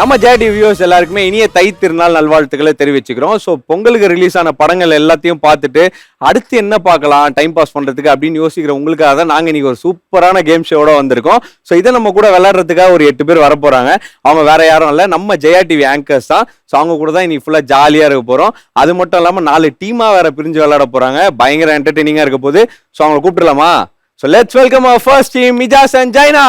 நம்ம JD viewers எல்லாருக்குமே இனிய தை திருநாள் நல்வாழ்த்துக்களை தெரிவிச்சுக்கிறோம். ஸோ பொங்கலுக்கு ரிலீஸ் ஆன படங்கள் எல்லாத்தையும் பார்த்துட்டு அடுத்து என்ன பார்க்கலாம் டைம் பாஸ் பண்றதுக்கு அப்படின்னு யோசிக்கிற உங்களுக்காக தான் நாங்கள் இன்னைக்கு ஒரு சூப்பரான கேம் ஷோட வந்திருக்கோம். ஸோ இதை நம்ம கூட விளையாடுறதுக்காக ஒரு 8 பேர் வர போறாங்க. அவங்க வேற யாரும் இல்லை, நம்ம ஜெயா டிவி ஆங்கர்ஸ் தான். ஸோ அவங்க கூட தான் இன்னைக்கு ஃபுல்லாக ஜாலியாக இருக்க போகிறோம். அது மட்டும் இல்லாமல் 4 டீமா வேற பிரிஞ்சு விளையாட போறாங்க. பயங்கர என்டர்டெய்னிங்காக இருக்க போது. ஸோ அவங்க கூப்பிடலாமா? So let's welcome our first team, Mijaz and Zaina.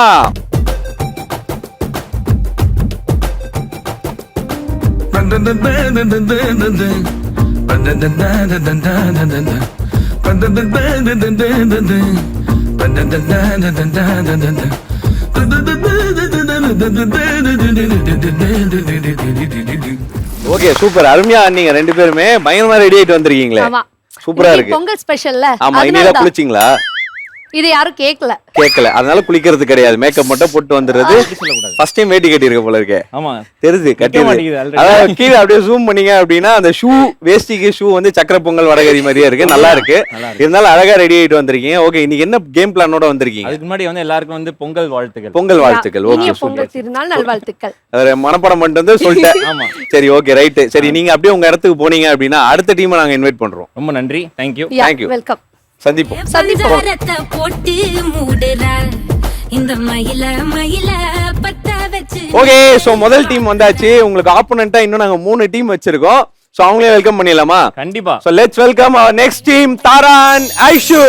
Okay, super. அருமையா நீங்க 2 பேருமே பயங்கரமா ரெடி ஆயிட்டு வந்திருக்கீங்களே. சூப்பரா இருக்கு. பொங்கல் ஸ்பெஷல்ல. ஆமா, இனிதான் குளிச்சிங்களா? இது யாரும் கேக்கல, அதனால குளிக்கிறது கிடையாது, மேக்கப் மட்டும் போட்டு வந்துடுறது. ஃபர்ஸ்ட் டைம் வேட்டி கட்டி இருக்க போல இருக்கே. ஆமா தெரியுது, கட்டி அதாவது கீழே அப்படியே ஜூம் பண்ணீங்க அப்படின்னா அந்த ஷூ வேஷ்டிக்கு ஷூ வந்து சக்கர பொங்கல் வடகரி மாதிரியே இருக்கு. நல்லா இருக்கு. இருந்தாலும் அழகா ரெடி ஆயிட்டு வந்திருக்கீங்க. ஓகே, இன்னைக்கு என்ன கேம் பிளானோட வந்திருக்கீங்க? அதுக்கு முன்னாடி வந்து எல்லாருக்கும் வந்து பொங்கல் வாழ்த்துக்கள். ஓகே, பொங்கல் திருநாள் நல்வாழ்த்துக்கள். மனப்பாடம் பண்ணிட்டு வந்து சொல்லிட்டேன். ஆமா சரி, ஓகே ரைட். சரி, நீங்க அப்படியே உங்க இடத்துக்கு போனீங்க அப்படின்னா அடுத்த டீமை நாங்க இன்வைட் பண்றோம். ரொம்ப நன்றி. தேங்க்யூ. வெல்கம். சந்திப்போம். ஓகே, சோ முதல் டீம் வந்தாச்சு. உங்களுக்கு ஆப்போனன்ட்டா இன்னும் நாங்க 3 டீம் வச்சிருக்கோம். சோ அவங்களே வெல்கம் பண்ணிடலாமா? கண்டிப்பா. So let's welcome our next team, Tharan, Aishu.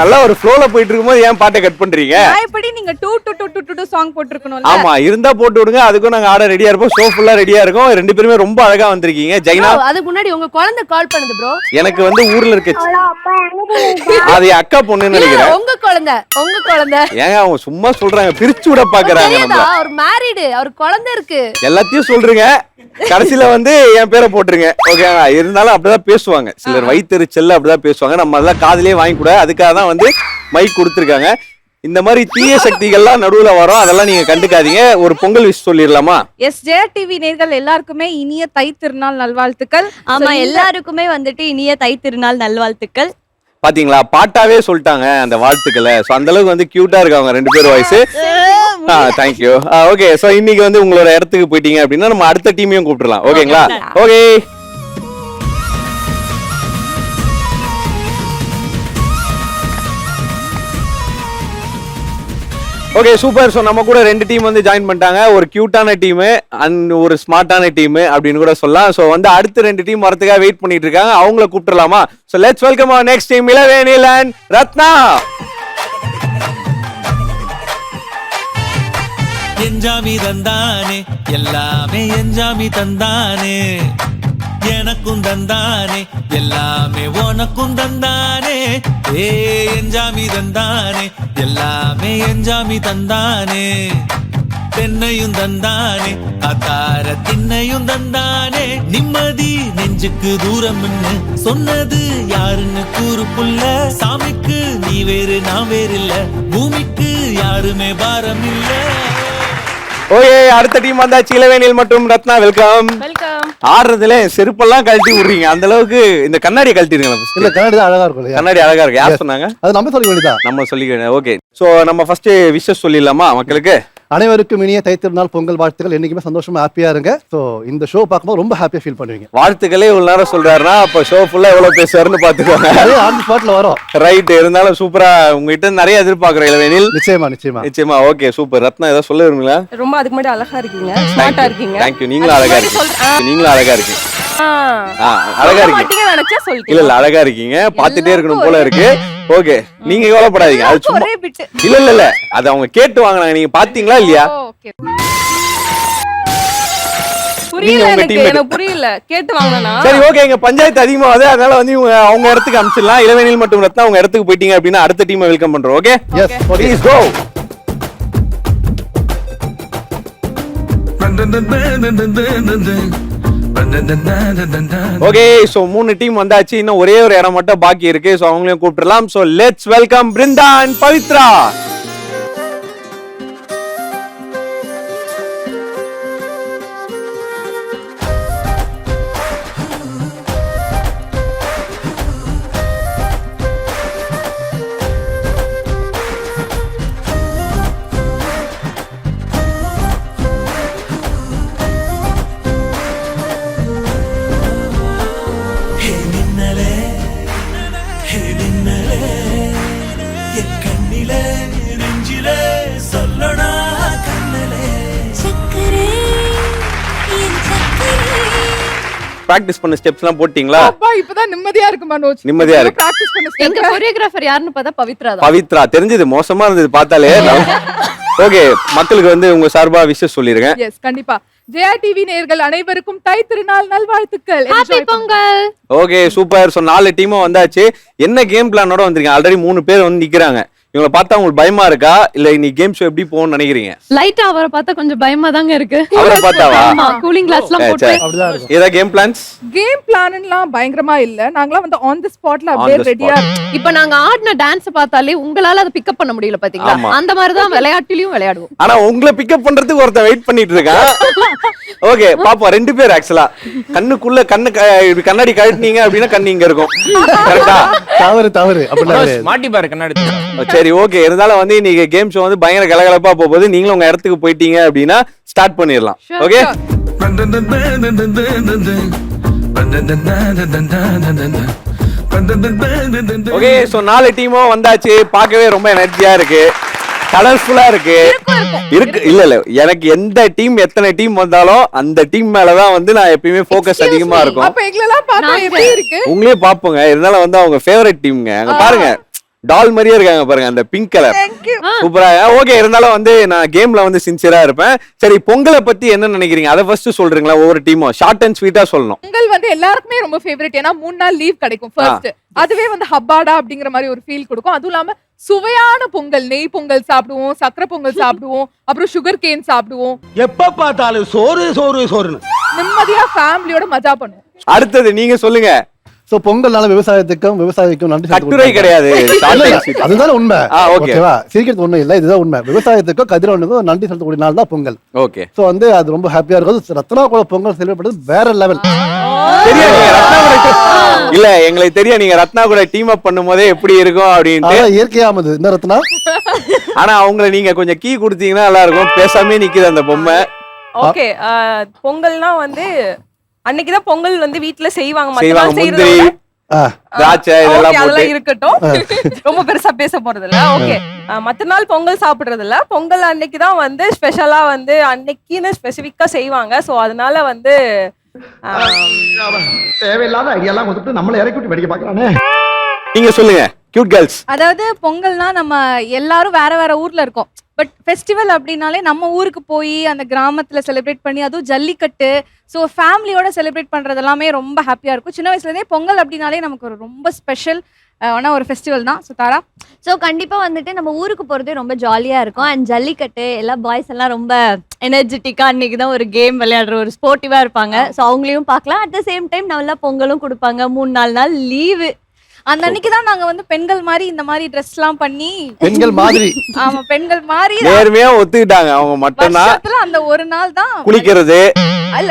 நல்லா ஒரு ஃப்ளோல போயிட்டு இருக்கும்போது ஏன் பாட்டை கட் பண்றீங்க? எப்படி நீங்க 2 சாங் போட்டுருக்கணும்ல? ஆமா, இருந்தா போட்டு விடுங்க. அதுக்கும் நாங்க ஆட ரெடியா இருப்போம். ஷோ ஃபுல்லா ரெடியா இருக்கும். 2 பேருமே ரொம்ப அழகா வந்திருக்கீங்க. ஜைனா, அதுக்கு முன்னாடி உங்க குழந்தை கால் பண்ணுது ப்ரோ. எனக்கு வந்து ஊர்ல இருக்க அது அக்கா பொண்ணுன்னு நினைக்கிறேன். உங்க குழந்தை ஏங்க அவங்க சும்மா சொல்றாங்க, பிரிச்சு விட பாக்குறாங்க. நம்ம அவர் மேரிடு, அவர் குழந்தை இருக்கு. எல்லாத்தையும் சொல்றீங்க, கடைசியில வந்து என் பேரை போட்டுருங்க. ஓகே, இருந்தாலும் அப்படிதான் பேசுவாங்க. சிலர் வயிற்றுச்சல்ல அப்படிதான் பேசுவாங்க. நம்ம அதெல்லாம் காதுலயே வாங்கி கூட அதுக்காக தான் வந்து மைக் கொடுத்துருக்காங்க. இந்த மாதிரி தீய சக்திகள்லாம் நடுவுல வரும், அதெல்லாம் நீங்க கண்டுக்காதீங்க. ஒரு பொங்கல் விஷ் சொல்லிடலாமா? எஸ், ஜெயா டிவி நேயர்கள் எல்லாருக்குமே இனிய தை திருநாள் நல்வாழ்த்துக்கள். ஆமா, எல்லாருக்குமே வந்துட்டு இனிய தை திருநாள் நல்வாழ்த்துக்கள். பாத்தீங்களா, பாட்டாவே சொல்லிட்டாங்க அந்த வாழ்த்துக்களை. சோ அந்த அளவுக்கு வந்து கியூட்டா இருக்காங்க 2 பேர் வாய்ஸ். தேங்க்யூ. ஓகே, சோ இன்னைக்கு வந்து உங்களோட இடத்துக்கு போயிட்டீங்க அப்படின்னா நம்ம அடுத்த டீமையும் கூப்பிடலாம். ஓகேங்களா? ஓகே. Okay, super. ஸோ நம்ம கூட 2 டீம் வந்து ஜாயின் பண்ணிட்டாங்க. ஒரு கியூட்டான டீமு அண்ட் ஒரு ஸ்மார்ட்டான டீமு அப்படின்னு கூட சொல்லலாம். ஸோ வந்து அடுத்த 2 டீம் வரதுக்காக வெயிட் பண்ணிட்டு இருக்காங்க. அவங்கள கூப்பிட்டுலாமா? So let's welcome our next team, Ilavenil and Ratna. என்ஜாமி தந்தானே, எல்லாமே என்ஜாமி தந்தானே, எனக்கும் தந்தானே, எல்லாமே உனக்கும் தந்தானே. ஏ என்ஜாமி தந்தானே, எல்லாமே என்ஜாமி தந்தானே, தென்னையும் தந்தானே, அத்தார திண்ணையும் தந்தானே. நிம்மதி நெஞ்சுக்கு தூரம்னு சொன்னது யாருன்னு கூறு புள்ள. சாமிக்கு நீ வேறு நான் வேறு இல்ல, பூமிக்கு யாருமே பாரம் இல்ல. ஓகே, அடுத்த டீம் வந்தாச்சு, இளவேனில் மற்றும் ரத்னா. வெல்கம். ஆடுறதுல செருப்பெல்லாம் கழட்டி விடுறீங்க, அந்த அளவுக்கு இந்த கண்ணாடியை கழட்டிடுங்க. இல்ல, கண்ணாடி தான் அழகா இருக்கும். கண்ணாடி அழகா இருக்கு. யார் சொன்னாங்க? அது நம்ம சொல்ல வேண்டியதான். நம்ம சொல்லிக்க. ஓகே, சோ நம்ம ஃபர்ஸ்ட் விஷஸ் சொல்லிடலாமா மக்களுக்கு? அனைவருக்கும் இனிய தை திருநாள் பொங்கல் வாழ்த்துக்கள். என்னைக்குமே சந்தோஷமா ஹாப்பியா இருங்க. ஸோ இந்த ஷோ பார்க்கும்போது ரொம்ப ஹாப்பியா ஃபீல் பண்ணுவீங்க. வாழ்த்துக்களே இவ்வளவு நேரம் சொல்றாருன்னா அப்ப ஷோ ஃபுல்லா எவ்வளவு பேசுவாருன்னு பாத்துக்கோங்க. ஆன் ஸ்பாட்ல வரும். ரைட். இருந்தாலும் சூப்பரா உங்ககிட்ட நிறைய எதிர்பார்க்கிறேன் இளவேனில். நிச்சயமா. Okay, super. ரத்னா ஏதாவது சொல்ல விரும்புங்களா? ரொம்ப அதுக்கு முன்னாடி அழகா இருக்கீங்க, ஸ்மார்ட்டா இருக்கீங்க. தேங்க்யூ. நீங்களும் அழகா இருக்கீங்க. அழகா இருக்கீங்க. நினைச்சா சொல்லிட்டீங்க. இல்ல அழகா இருக்கீங்க, பாத்துட்டே இருக்கணும் போல இருக்கு. ஓகே, நீங்க கவலைப்படாதீங்க. அது சும்மா இல்ல அது அவங்க கேட்டு வாங்கினாங்க. நீங்க பாத்தீங்களா இல்லையா? புரியல, கேட்டு வாங்கினா. சரி, ஓகே. இங்க பஞ்சாயத்து அதிகமாகுது, அதனால வந்து அவங்க இடத்துக்கு அனுப்பிச்சிடலாம். இளவேனில் மற்றும் ரத்னா உங்க இடத்துக்கு போயிட்டீங்க அப்படின்னா அடுத்த டீமை வெல்கம் பண்றோம். Okay, please go. Okay, so 3 team வந்தாச்சு. இன்னும் ஒரே ஒரு இடம் மட்டும் பாக்கி இருக்கு. சோ அவங்களையும் கூப்பிடலாம். So let's welcome Brinda and Pavithra. Practice பண்ண ஸ்டெப்ஸ் எல்லாம் போட்டீங்களா? அப்பா இப்பதான் நிம்மதியா இருக்கு மனோஜ். நிம்மதியா இருக்கு. பிராக்டிஸ் பண்ண எங்க கொரியோகிராஃபர் யாருன்னு பார்த்தா பவித்ரா தான். பவித்ரா தெரிஞ்சது, மோசமா இருந்தது பார்த்தாலே. ஓகே, மக்களுக்கு வந்து உங்க சார்பா விஷஸ் சொல்லிருங்க. எஸ் கண்டிப்பா. ஜெயா டிவி நேயர்கள் அனைவருக்கும் தை திருநாள் நல்வாழ்த்துக்கள். Happy Pongal. Okay super. So 4 டீமும் வந்தாச்சு. என்ன கேம் பிளானோட வந்திருக்கீங்க? ஆல்ரெடி 3 பேர் வந்து நிக்கிறாங்க. இவங்களை பார்த்தா உங்களுக்கு பயமா இருக்கா இல்ல இன்னைக்கு கேம் ஷோ எப்படி போகும்னு நினைக்கிறீங்க? லைட்டா அவரை பார்த்தா கொஞ்சம் பயமா தாங்க இருக்கு. அவரை பார்த்தாவா? ஆமா, கூலிங் கிளாஸ்லாம் போட்டு. அப்படிதான் இருக்கும். ஏதா கேம் பிளான்ஸ்? கேம் பிளான்லாம் பயங்கரமா இல்ல. நாங்கலாம் வந்து ஆன் தி ஸ்பாட்ல அப்படியே On the ரெடியா. இப்ப நாங்க ஆடின டான்ஸ் பார்த்தாலே உங்களால அதை பிக்கப் பண்ண முடியல பாத்தீங்களா? ஆமா. அந்த மாதிரி தான் விளையாட்டுலயும் விளையாடுவோம். ஆனா உங்களை பிக்கப் பண்றதுக்கு ஒருத்தன் வெயிட் பண்ணிட்டு இருக்கான். ஓகே பாப்பா, 2 பேர் ஆக்சுவலா கண்ணுக்குள்ள இப்படி கண்ணாடி கழட்டினீங்க அப்படின்னா கண்ணு இங்க இருக்கும். கரெக்டா? தவறு அப்படிலாம் கிடையாது. மாட்டி பாரு கண்ணாடி. சரி ஓகே. இருந்தாலும் வந்து இன்னைக்கு கேம் ஷோ வந்து பயங்கர கலகலப்பா போகுது. நீங்களும் உங்க இடத்துக்கு போயிட்டீங்க அப்படின்னா ஸ்டார்ட் பண்ணிடலாம். Okay okay. சோ 4 டீமும் வந்தாச்சு. பார்க்கவே ரொம்ப எனர்ஜியா இருக்கு, கலர்ஃபுல்லா இருக்கு. இல்ல எனக்கு எந்த டீம் எத்தனை டீம் வந்தாலும் அந்த டீம் மேலதான் வந்து நான் எப்பயுமே ஃபோக்கஸ் அதிகமா இருக்கும். அப்ப எங்களெல்லாம் பார்த்தா எப்படி இருக்கு? உங்களே பாப்போங்க. இருந்தாலும் வந்து அவங்க ஃபேவரட் டீம்ங்க. அங்க பாருங்க டால் மாதிரியே இருக்காங்க பாருங்க, அந்த பிங்க் கலர் சூப்பரா. ஓகே, இருந்தாலும் வந்து நான் கேம்ல வந்து சின்சியரா இருப்பேன். சரி, பொங்கலை பத்தி என்ன நினைக்கிறீங்க அதை ஃபர்ஸ்ட் சொல்றீங்களா? ஒவ்வொரு டீமும் ஷார்ட் அண்ட் ஸ்வீட்டா சொல்லணும். பொங்கல் வந்து எல்லாருக்குமே ரொம்ப ஃபேவரட். ஏன்னா 3 நாள் லீவ் கிடைக்கும் ஃபர்ஸ்ட். அதுவே வந்து ஹப்பாடா அப்படிங்கிற மாதிரி ஒரு ஃபீல் கொடுக்கும். அதுவும் இல்லாம சுவையான பொங்கல், நெய் பொங்கல் சாப்பிடுவோம், சக்கரை பொங்கல் சாப்பிடுவோம், அப்புறம் சுகர் கேன் சாப்பிடுவோம். எப்ப பார்த்தாலும் சோறு சோறு சோறுன்னு நிம்மதியா ஃபேமிலியோட மஜா பண்ணுவோம். அடுத்தது நீங்க சொல்லுங்க. சோ பொங்கல்னால விவசாயத்துக்கும் நன்றி கட்டுரை கிடையாது, அதுதான் உண்மை. ஓகே ஓகேவா? சிரிக்கிறது ஒண்ணும் இல்ல, இதுதான் உண்மை. விவசாயத்துக்கும் கதிரவனுக்கும் நன்றி செலுத்தக்கூடிய நாள் தான் பொங்கல். ஓகே. சோ வந்து அது ரொம்ப ஹாப்பியா இருக்கும். ரத்னா கூட பொங்கல் செலிப்ரேட் பண்றது வேற லெவல். தெரியும் நீங்க ரத்னா கூட இல்ல, எங்களுக்கு தெரியும் நீங்க ரத்னா கூட டீம் அப் பண்ணும் போதே எப்படி இருக்கும் அப்படின்ட்டு. இயற்கையாமது இந்த ரத்னா. ஆனா அவங்களை நீங்க கொஞ்சம் கீ கொடுத்தீங்கன்னா நல்லா இருக்கும். பேசாமே நிக்குது அந்த பொம்மை. ஓகே, பொங்கல்னா வந்து அன்னைக்குதான் பொங்கல் வந்து வீட்ல செய்வாங்க. முந்திரி திராட்சை இதெல்லாம் போட்டு இருக்கட்டும். ரொம்ப பெருசா பேச போறது இல்ல. ஓகே, மத்த நாள் பொங்கல் சாப்பிடுறது இல்ல. பொங்கல் அன்னைக்குதான் வந்து ஸ்பெஷலா வந்து அன்னைக்குன்னு ஸ்பெசிபிக்கா செய்வாங்க. சோ அதனால வந்து தேவையில்லாத ஐடியாலாம் கொடுத்துட்டு நம்மள இறக்கி விட்டு வெடிக்க பாக்குறானே. நீங்க சொல்லுங்க கியூட் கேர்ள்ஸ். அதாவது பொங்கல்னா நம்ம எல்லாரும் வேற வேற ஊர்ல இருக்கோம். பட் ஃபெஸ்டிவல் அப்படின்னாலே நம்ம ஊருக்கு போய் அந்த கிராமத்துல செலிப்ரேட் பண்ணி, அதுவும் ஜல்லிக்கட்டு, ஸோ ஃபேமிலியோட செலிப்ரேட் பண்றது எல்லாமே ரொம்ப ஹாப்பியா இருக்கும். சின்ன வயசுல இருந்தே பொங்கல் அப்படின்னாலே நமக்கு ஒரு ரொம்ப ஸ்பெஷல் ஒரு ஃபெஸ்டிவல் தான். ஸோ தாரா? ஸோ கண்டிப்பா வந்துட்டு நம்ம ஊருக்கு போறதே ரொம்ப ஜாலியா இருக்கும். அண்ட் ஜல்லிக்கட்டு எல்லா பாய்ஸ் எல்லாம் ரொம்ப எனர்ஜெட்டிக்கா அன்னைக்கு தான் ஒரு கேம் விளையாடுற ஒரு ஸ்போர்ட்டிவா இருப்பாங்க. ஸோ அவங்களையும் பார்க்கலாம். அட் த சேம் டைம் நல்லா பொங்கலும் கொடுப்பாங்க. 3-4 நாள் லீவு. அந்த அன்னைக்கு தான் நாங்க வந்து பெண்கள் மாதிரி இந்த மாதிரி ட்ரெஸ் எல்லாம் பண்ணி, பெண்கள் மாதிரி ஆமா பெண்கள் மாதிரி நேர்மையா ஒத்துக்கிட்டாங்க. அவங்க மட்டும் தான் வருஷத்துல அந்த ஒரு நாள் தான் குளிக்கிறது,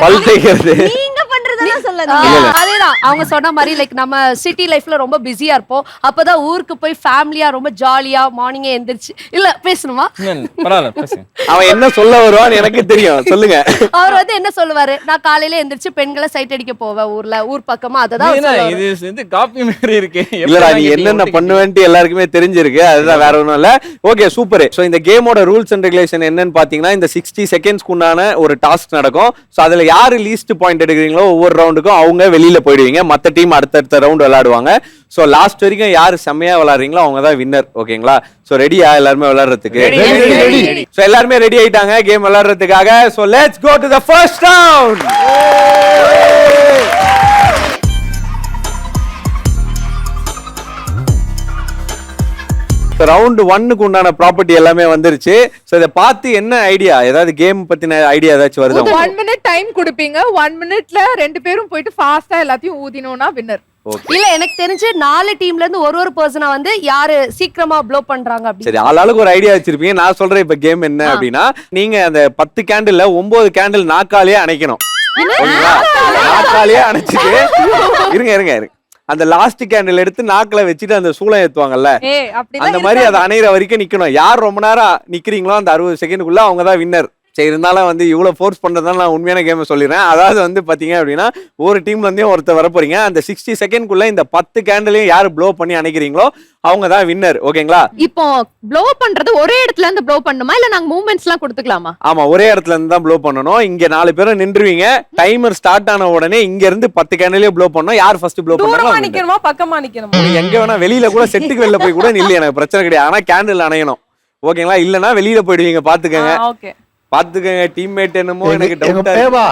பல் தேய்க்கிறது. நீங்க பண்றதெல்லாம் சொல்லாதீங்க. அதேதான் அவங்க சொன்ன மாதிரி. லைக் நம்ம சிட்டி லைஃப்ல ரொம்ப பிஸியா இருப்போம். அப்பதான் ஊருக்கு போய் ஃபேமிலியா ரொம்ப ஜாலியா மார்னிங்கே எந்திரிச்சு. இல்ல பேசணுமா? பரவாயில்ல பேசுங்க. அவன் என்ன சொல்ல வருவான்னு எனக்கு தெரியும், சொல்லுங்க. அவர் வந்து என்ன சொல்லுவாரு, நான் காலையில எந்திரிச்சு பெண்களை சைட் அடிக்க போவேன் ஊர் பக்கமா. அததான் இது என்ன, இது வந்து காப்பி மாதிரி இருக்கு. இல்லடா, நீ என்னென்ன பண்ணுவேன்ட்டு எல்லாருக்குமே தெரிஞ்சிருக்கு. அதுதான், வேற ஒண்ணும் இல்ல. Okay super. சோ இந்த கேமோட ரூல்ஸ் அண்ட் ரெகுலேஷன் என்னன்னு பாத்தீங்கன்னா, இந்த 60 செகண்ட்ஸ்க்கு உண்டான ஒரு டாஸ்க் நடக்கும். சோ அதுல யாரு லீஸ்ட் பாயிண்ட் எடுக்கிறீங்களோ ஒவ்வொரு ரவுண்டுக்கும் அவங்க வெளியில போயிடுவீங்க. மத்த டீம் அடுத்தடுத்த ரவுண்ட் விளையாடுவாங்க. சோ லாஸ்ட் வரைக்கும் யாரு செம்மையா விளையாடுறீங்களோ அவங்க தான் வின்னர். ஓகேங்களா? சோ ரெடியா எல்லாருமே விளையாடுறதுக்கு? சோ எல்லாருமே ரெடி ஆயிட்டாங்க கேம் விளையாடுறதுக்காக. So let's go to the first round. Round 1க்கு உண்டான ப்ராப்பர்ட்டி எல்லாமே வந்துருச்சு. சோ இத பார்த்து என்ன ஐடியா, ஏதாவது கேம் பத்தின ஐடியா ஏதாச்சும் வருதா? 1 மினிட் டைம் கொடுப்பீங்க. 1 மினிட்ல 2 பேரும் போயிட்டு ஃபாஸ்டா எல்லாத்தையும் ஊதினோம்னா வின்னர். இல்ல எனக்கு தெரிஞ்சு 4 டீம்ல இருந்து ஒரு பர்சனா வந்து யாரு சீக்கிரமா ப்ளோ பண்றாங்க அப்படி. சரி, ஆளாளுக்கு ஒரு ஐடியா வச்சிருப்பீங்க. நான் சொல்றேன் இப்ப கேம் என்ன அப்படின்னா, நீங்க அந்த 10 கேண்டில்ல 9 கேண்டில் நாக்காலேயே அணைக்கணும். நாக்காலேயே அணைச்சிட்டு இருங்க அந்த லாஸ்ட் கேண்டில் எடுத்து நாக்குல வச்சுட்டு அந்த சூளம் ஏத்துவாங்கல்ல, அந்த மாதிரி அதை அணையிற வரைக்கும் நிக்கணும். யார் ரொம்ப நேரம் நிக்கிறீங்களோ அந்த 60 செகண்டுக்குள்ள அவங்க தான் வின்னர். சரி இருந்தாலும் வந்து இவ்வளவு ஃபோர்ஸ் பண்றதால நான் உண்மையான கேமை சொல்லிடுறேன். அதாவது வந்து பாத்தீங்க அப்படின்னா ஒரு டீம்ல இருந்தே ஒருத்தர் வர போறீங்க. அந்த 60 செகண்ட்குள்ள இந்த 10 கேண்டிலையும் யாரு ப்ளோ பண்ணி அணைக்கிறீங்களோ அவங்க தான் வின்னர். ஓகேங்களா? இப்போ ப்ளோ பண்றது ஒரே இடத்துல இருந்து ப்ளோ பண்ணுமா இல்ல நாங்க மூவ்மெண்ட்ஸ் எல்லாம் கொடுத்துக்கலாமா? ஆமா, ஒரே இடத்துல இருந்து தான் ப்ளோ பண்ணணும். இங்க 4 பேரும் நின்றுவீங்க. டைமர் ஸ்டார்ட் ஆன உடனே இங்க இருந்து 10 கேண்டிலே ப்ளோ பண்ணணும். யார் ஃபர்ஸ்ட் ப்ளோ தூரமா பண்றாங்களோ நிக்கணுமா பக்கமா நிக்கணுமா? நீ எங்க வேணா வெளியில கூட செட்டுக்கு வெளில போய் கூட நில்லு, எனக்கு பிரச்சனை கிடையாது. ஆனா கேண்டில் அணையணும். ஓகேங்களா? இல்லனா வெளியில போயிடுவீங்க. பாத்துக்கங்க ஓகே பாத்துக்கங்க. டீம்மேட் என்னமோ எனக்கு எங்க டவுட்டா பேவா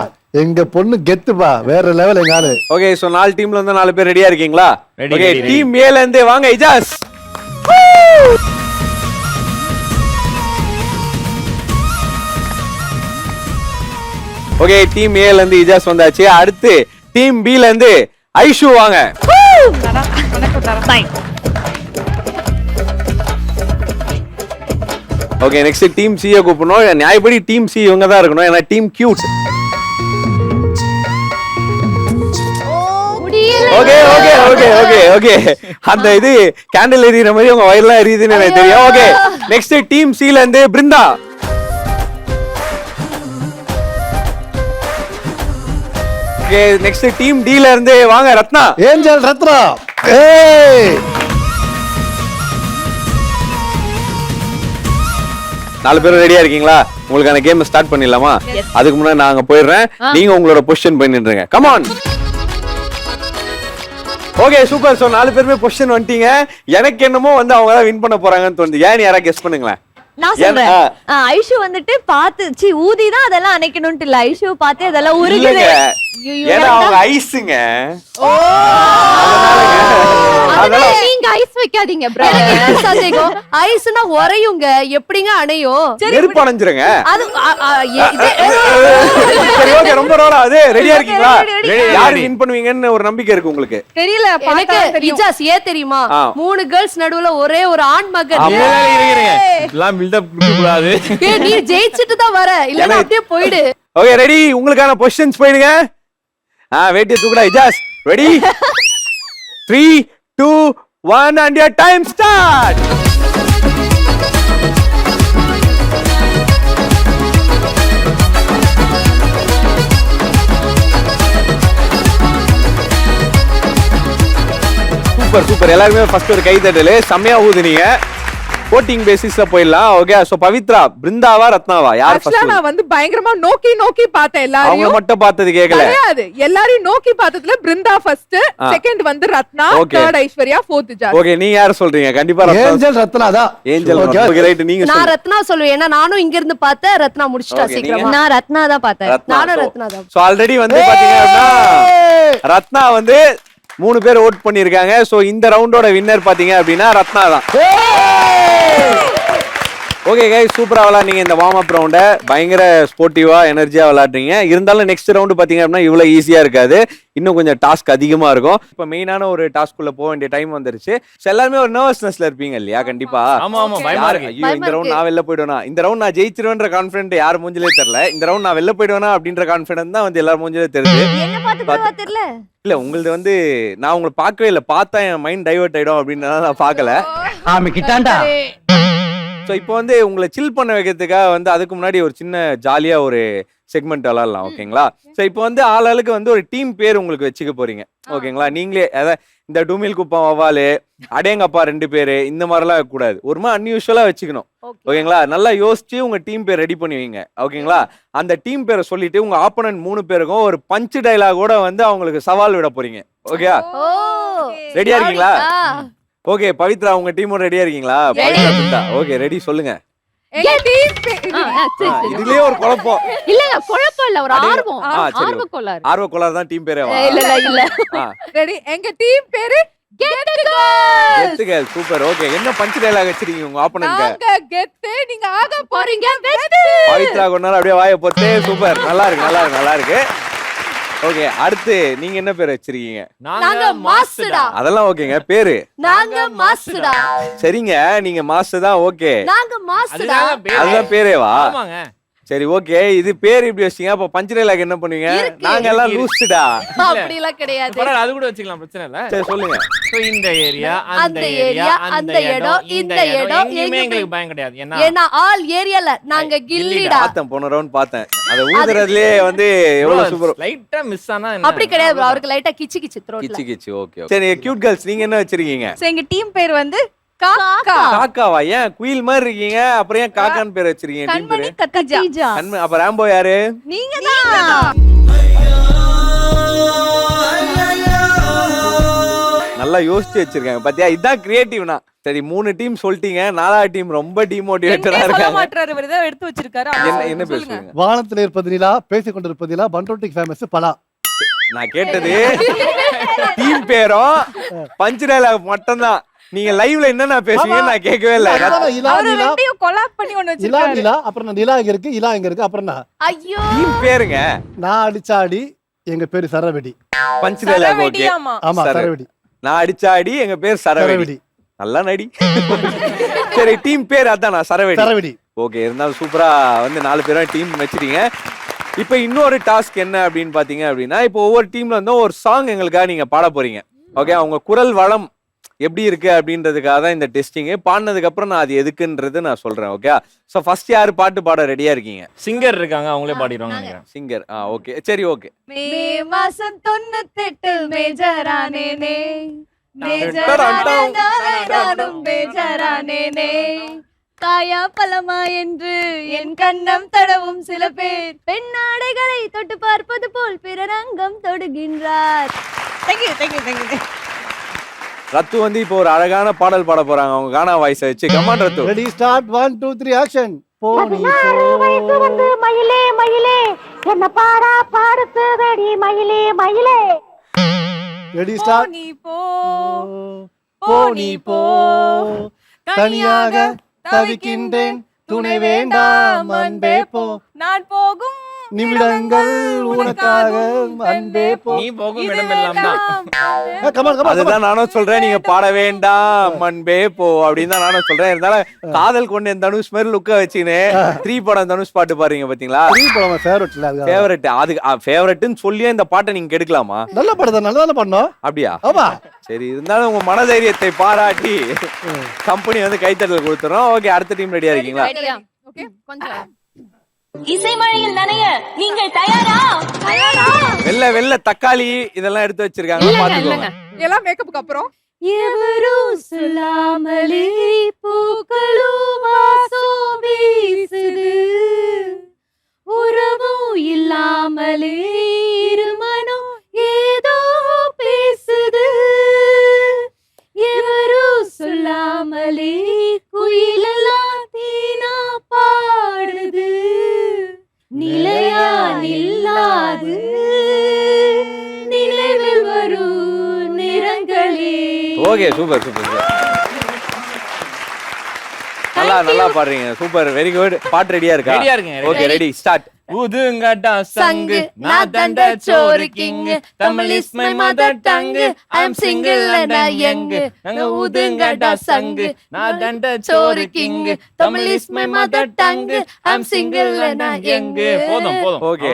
எங்க பொண்ணு கெத்துப்பா, வேற லெவல் எங்க ஆளு. ஓகே, சோ 4 டீம்ல இருந்து 4 பேர் ரெடியா இருக்கீங்களா? Ready, ஓகே, ready, டீம் ஏல இருந்து வாங்க இஜாஸ். ஓகே, டீம் ஏல இருந்து இஜாஸ் வந்தாச்சு. அடுத்து டீம் பி ல இருந்து ஐஷு வாங்க. ஓகே, நெக்ஸ்ட் டீம் சி ய கூப்பிடணும். நியாயப்படி டீம் சி இவங்க தான் இருக்கணும். ஏன்னா team cute. Okay okay okay okay okay அந்த இது கேண்டில் எரியுற மாதிரி உங்க வயல்லாம் எரியுதுன்னு எனக்கு தெரியும். ஓகே, நெக்ஸ்ட் டீம் சி ல இருந்து Brinda. Okay, next team D ல இருந்து வாங்க ரத்னா. ஏஞ்சல் ரத்னா. ஏய் 4 பேரும் ரெடியா இருக்கீங்களா? உங்களுக்கான கேம் ஸ்டார்ட் பண்ணிடலாமா? அதுக்கு முன்னாடி நாங்க போயிடுறேன். நீங்க உங்களோட பொசிஷன் போய் நின்றுங்க. Come on. Okay, super. So 4 பேருமே பொசிஷன் வந்துட்டீங்க. எனக்கு என்னமோ வந்து அவங்க தான் வின் பண்ண போறாங்கன்னு தோணுது. ஏன் யாரா கெஸ் பண்ணுங்களேன். நான் சொல்றேன். ஐஷு வந்துட்டு பாத்து ஊதி தான் அதெல்லாம் அணைக்கணும்ட்டு இல்ல, ஐஷு பாத்து அதெல்லாம் உருகுது. ஏன்னா அவங்க ஐஸுங்க. அதனால நீங்க ஐஸ் வைக்காதீங்க bro. சந்தேகம் ஐஸ்னா உறையுங்க, எப்படிங்க அணையும்? நெருப்பு அணைஞ்சிருங்க. அது சரி, ஓகே, ரொம்ப ரோலா. அது ரெடியா இருக்கீங்களா? ready. யாரு வின் பண்ணுவீங்கன்னு ஒரு நம்பிக்கை இருக்கு உங்களுக்கு? தெரியல, எனக்கு இஜாஸ் ஏன் தெரியுமா? 3 கேர்ள்ஸ் நடுவுல ஒரே ஒரு ஆண் மகன். இதெல்லாம் பில்டப் கொடுக்க கூடாது. ஏய், நீ ஜெயிச்சிட்டு தான் வர, இல்லனா அப்படியே போய்டு. Okay, ready? உங்களுக்கான பொசிஷன்ஸ் போயிடுங்க. வெயிட் தூக்குடா Ijaz. Ready? 3 2 1 and your time start. Super super. எல்லாருமே ஃபர்ஸ்ட் ஒரு கை தட்டலு. செம்மையா ஊதுனீங்க. voting பேசிஸ்ல போயிடலாம். ஓகே, சோ பவித்ரா, பிருந்தாவா ரத்னாவா யார் ஆக்சுவலா ஃபர்ஸ்ட்? நான் வந்து பயங்கரமா நோக்கி நோக்கி பார்த்தேன் அவங்க எல்லாரையும். மட்டும் பார்த்தது கேக்கல. கிடையாது, எல்லாரையும் நோக்கி பார்த்ததுல பிருந்தா ஃபர்ஸ்ட், செகண்ட் வந்து Ratna, Okay. Third Aishwarya, fourth Jas. Okay, நீங்க யார் சொல்றீங்க? கண்டிப்பா ரத்னா. ஏஞ்சல் ரத்னா தான். ஏஞ்சல். Okay. Okay, right. நீங்க நான் சொல்லுங்க. ரத்னா சொல்லுவேன். ஏன்னா நானும் இங்க இருந்து பார்த்தேன். ரத்னா முடிச்சிட்டா Okay, சீக்கிரமா. நான் ரத்னா தான் பார்த்தேன். நானும் ரத்னா தான். சோ ஆல்ரெடி வந்து பாத்தீங்க அப்படின்னா ரத்னா வந்து 3 பேர் ஓட் பண்ணிருக்காங்க. சோ இந்த ரவுண்டோட வின்னர் பாத்தீங்க அப்படின்னா ரத்னா தான். ஓகே கைஸ், சூப்பரா விளையாடுறீங்க இந்த வார்ம் அப் ரவுண்ட. பயங்கர ஸ்போர்ட்டிவா எனர்ஜியா விளையாடுறீங்க. இருந்தாலும் நெக்ஸ்ட் ரவுண்ட் பாத்தீங்க அப்படின்னா இவ்வளவு ஈஸியா இருக்காது. இன்னும் கொஞ்சம் டாஸ்க் அதிகமா இருக்கும். இப்ப மெயினான ஒரு டாஸ்க் உள்ள போக வேண்டிய டைம் வந்துருச்சு. எல்லாருமே ஒரு நர்வஸ்னஸ்ல இருப்பீங்க இல்லையா? கண்டிப்பா. ஆமா ஆமா, பயமா இருக்கு. ஐயோ, இந்த ரவுண்ட் நான் வெளில போயிடுவேனா, இந்த ரவுண்ட் நான் ஜெயிச்சிருவேன்ற கான்ஃபிடன்ட் யார் மூஞ்சிலே தெரியல. இந்த ரவுண்ட் நான் வெளில போயிடுவேனா அப்படின்ற கான்ஃபிடன்ட் தான் வந்து எல்லாரும் மூஞ்சிலே தெரியுது. என்ன பாத்து தெரியல. இல்ல, உங்களது வந்து நான் உங்களை பார்க்கவே இல்லை. பார்த்தா என் மைண்ட் டைவர்ட் ஆயிடும் அப்படின்னு நான் பார்க்கல. ஆமா கிட்டாண்டா. ஸோ இப்போ வந்து உங்களை சில் பண்ண வைக்கிறதுக்காக வந்து அதுக்கு முன்னாடி ஒரு சின்ன ஜாலியா ஒரு செக்மெண்ட் விளாடலாம். ஓகேங்களா? ஸோ இப்போ வந்து ஆளாளுக்கு வந்து ஒரு டீம் பேர் உங்களுக்கு வச்சுக்க போறீங்க. ஓகேங்களா? நீங்களே அதான் இந்த டூமில் குப்பம் வவாலு, அடேங்கப்பா 2 பேரு, இந்த மாதிரிலாம் கூடாது. ஒரு மாதிரி அன்யூஷுவலா வச்சுக்கணும். ஓகேங்களா? நல்லா யோசிச்சு உங்க டீம் பேர் ரெடி பண்ணுவீங்க. ஓகேங்களா? அந்த டீம் பேரை சொல்லிட்டு உங்க ஆப்போனன்ட் 3 பேருக்கும் ஒரு பஞ்ச் டைலாகோட வந்து அவங்களுக்கு சவால் விட போறீங்க. ஓகே, ரெடியா இருக்கீங்களா? ஓகே, பவித்ரா உங்க டீமோட ரெடியா இருக்கீங்களா? பவித்ரா பிருந்தா. ஓகே, ரெடி, சொல்லுங்க. எங்க டீம் இதுலயே ஒரு குழப்பம். இல்லங்க, குழப்பம் இல்ல, ஒரு ஆர்வம். சரி, ஆர்வ கோளாறு. ஆர்வ கோளாறு தான் டீம் பேரே. இல்ல ரெடி? எங்க டீம் பேரு கெத்து கெத்துகள். சூப்பர். ஓகே, என்ன பஞ்ச் டயலாக் வச்சிருக்கீங்க உங்க ஆப்போனன்ட்க்கு? நாங்க கெத்து, நீங்க ஆக போறீங்க வெத்து. பவித்ரா கொண்டாரு அப்படியே வாயை போட்டு. சூப்பர், நல்லா இருக்கு நல்லா இருக்கு நல்லா இருக்கு. ஓகே, அடுத்து நீங்க என்ன பேர் வச்சிருக்கீங்க? நாங்க மாஸ்டர்டா. அதெல்லாம் ஓகேங்க, பேரு நாங்க மாஸ்டர்டா. சரிங்க, நீங்க மாஸ்டர் தான். ஓகே, நாங்க மாஸ்டர்டா. அதுதான் பேரேவா? ஆமாங்க. சரி ஓகே, இது பேர் இப்படி வச்சீங்க, அப்ப பஞ்ச் டைலாக் என்ன பண்ணுவீங்க? இருக்கு. நாங்க எல்லாம் லூஸ்டா. அப்படிலாம் கிடையாது. பரவாயில்ல, அது கூட வச்சுக்கலாம், பிரச்சனை இல்ல. சரி சொல்லுங்க. So, இந்த ஏரியா, அந்த அந்த area, ஏரியா, அந்த அந்த இடம், இந்த இடம் எங்கேயுமே எங்க எங்களுக்கு பயம் கிடையாது. ஏன்னா ஏன்னா ஆல் ஏரியால நாங்க கில்லிடா. பார்த்தேன், போன ரவுண்ட் பார்த்தேன். அதை ஊதுறதுலயே வந்து எவ்வளவு சூப்பர். லைட்டா மிஸ் ஆனா என்ன? அப்படி கிடையாது bro. அவருக்கு லைட்டா கிச்சு கிச்சு த்ரோட்ல. கிச்சு கிச்சு. ஓகே. சரி கியூட் கேர்ள்ஸ், நீங்க என்ன வச்சிருக்கீங்க? ஸோ எங்க டீம் பேர் வந்து காக்கா. காக்காவா? ஏன் குயில் மாதிரி இருக்கீங்க, அப்புறம் ஏன் காக்கான்னு பேர் வச்சிருக்கீங்க டீம் கண்மணி பேரு? கத்திஜா. அப்ப ராம்போ யாரு? நீங்க தான். நல்லா யோசிச்சு வச்சிருக்காங்க பாத்தியா, இதுதான் கிரியேட்டிவ்னா. சரி 3 டீம் சொல்லிட்டீங்க, 4வது டீம் ரொம்ப டிமோட்டிவேட்டடா சொல்ல இருக்காங்க. மாட்டாரு, இவர் தான் எடுத்து வச்சிருக்காரு. என்ன பேசுவீங்க? வானத்தில் இருப்பது நிலா, பேசிக் கொண்டிருப்பது நிலா, பண்ரோட்டிக் ஃபேமஸ் பலா. நான் கேட்டது டீம் பேரும் பஞ்ச் டயலாக் மட்டும்தான். நீங்க லைவ்ல என்னென்ன பேசுவீங்க நான் கேட்கவே இல்ல. இலா அவரு நிலா, ரெண்டையும் கொலாப் பண்ணி ஒன்னு இலா வச்சிருக்காரு. நிலா, அப்புறம் நான் நிலா இங்க இருக்கு, இலா இங்க இருக்கு, அப்புறம் நான் ஐயோ டீம் பேருங்க. நான் அடிச்சாடி, எங்க பேரு சரவெடி. Punch dialogue okay. சரவெடியாமா. ஆமா சரவெடி. சரவெடி. நான் அடிச்சாடி, எங்க பேர் சரவெடி. சரவெடி. நல்லா நடி. சரி டீம் பேர் அதான் நான் சரவெடி. சரவெடி. ஓகே, இருந்தாலும் சூப்பரா வந்து 4 பேரும் டீம் வச்சிட்டீங்க. இப்போ இன்னொரு டாஸ்க் என்ன அப்படின்னு பாத்தீங்க அப்படின்னா, இப்போ ஒவ்வொரு டீம்ல இருந்தும் ஒரு சாங் எங்களுக்காக நீங்க பாட போறீங்க. ஓகே, அவங்க குரல் வளம் எப்படி இருக்கு அப்படின்றதுக்காக தான் இந்த டெஸ்டிங். பாடினதுக்கு அப்புறம் நான் அது எதுக்குன்றது நான் சொல்றேன். ஓகே, ஸோ ஃபர்ஸ்ட் யாரு பாட்டு பாட ரெடியா இருக்கீங்க? சிங்கர் இருக்காங்க, அவங்களே பாடிடுவாங்க நினைக்கிறேன். சிங்கர். ஓகே சரி ஓகே. மே மாசம் 98 மேஜரானேனே, நானும் பேஜரானேனே. காயா பழமா என்று என் கண்ணம் தடவும் சில பேர் பெண்ணாடைகளை தொட்டு பார்ப்பது போல் பிறரங்கம் தொடுகின்றார். Thank you thank you thank you. ரத்து வந்து இப்போ ஒரு அழகான பாடல் பாட போறாங்க, அவங்க கானா வாய்ஸ் வச்சு. Come on Rathu. Ready start 1 2 3 action. போனி வந்து மயிலே மயிலே என்ன பாடா பாடுத்துதடி மயிலே மயிலே. Ready start. நீ போ போனி போ, தனியாக தவிக்கின்றேன், துணை வேண்டாம் அன்பே போ. நான் போகும் நிமிடங்கள் உனக்காக அன்பே போ. நீ போகும் இடம் எல்லாம் தான். Come on come on. அதுதான் நானும் சொல்றேன், நீங்க பாட வேண்டாம் அன்பே போ அப்படின்னு தான் நானும் சொல்றேன். இருந்தாலும் காதல் கொண்டு என் தனுஷ் மாதிரி லுக்க வச்சுன்னு 3 படம் தனுஷ் பாட்டு பாருங்க பாத்தீங்களா? படம் ஃபேவரட்ல அது. ஃபேவரட். அது ஃபேவரட்னு சொல்லியே இந்த பாட்டை நீங்க கெடுக்கலாமா? நல்ல படம் தான், நல்லா பண்ணோம். அப்படியா? ஆமா. சரி, இருந்தாலும் உங்க மனதைரியத்தை பாராட்டி கம்பெனி வந்து கைத்தட்டல் கொடுத்துறோம். ஓகே, அடுத்த டீம் ரெடியா இருக்கீங்களா? ஓகே கொஞ்சம் இசை மழையில் நனைய நீங்கள் தயாரா? வெள்ளை தக்காளி இதெல்லாம் எடுத்து வச்சிருக்காங்க, பாத்துக்கோங்க. எல்லாம் மேக்கப்புக்கு அப்புறம் எவரும் சொல்லாமலே பூக்களும் வாசம் வீசுது, உறவும் இல்லாமலே இருமனம் ஏதோ பேசுது, எவரும் சொல்லாமலே குயிலெல்லாம் தீனா பாடுது, நிலையா நில்லாது நினைவில் வரும் நிறங்களே. Okay, super super. நல்லா பாடுறீங்க, சூப்பர், வெரி குட். பாட்டு ரெடியா இருக்கா? ரெடியா இருக்குங்க. Okay, ready start. ஊதுங்கடா சங்கு, நான் தண்ட சோறு king, Tamil is my mother tongue, I am single and I young. நாங்க ஊதுங்கடா சங்கு, நான் தண்ட சோறு king, Tamil is my mother tongue, I am single and I young. போதும் போதும். ஓகே,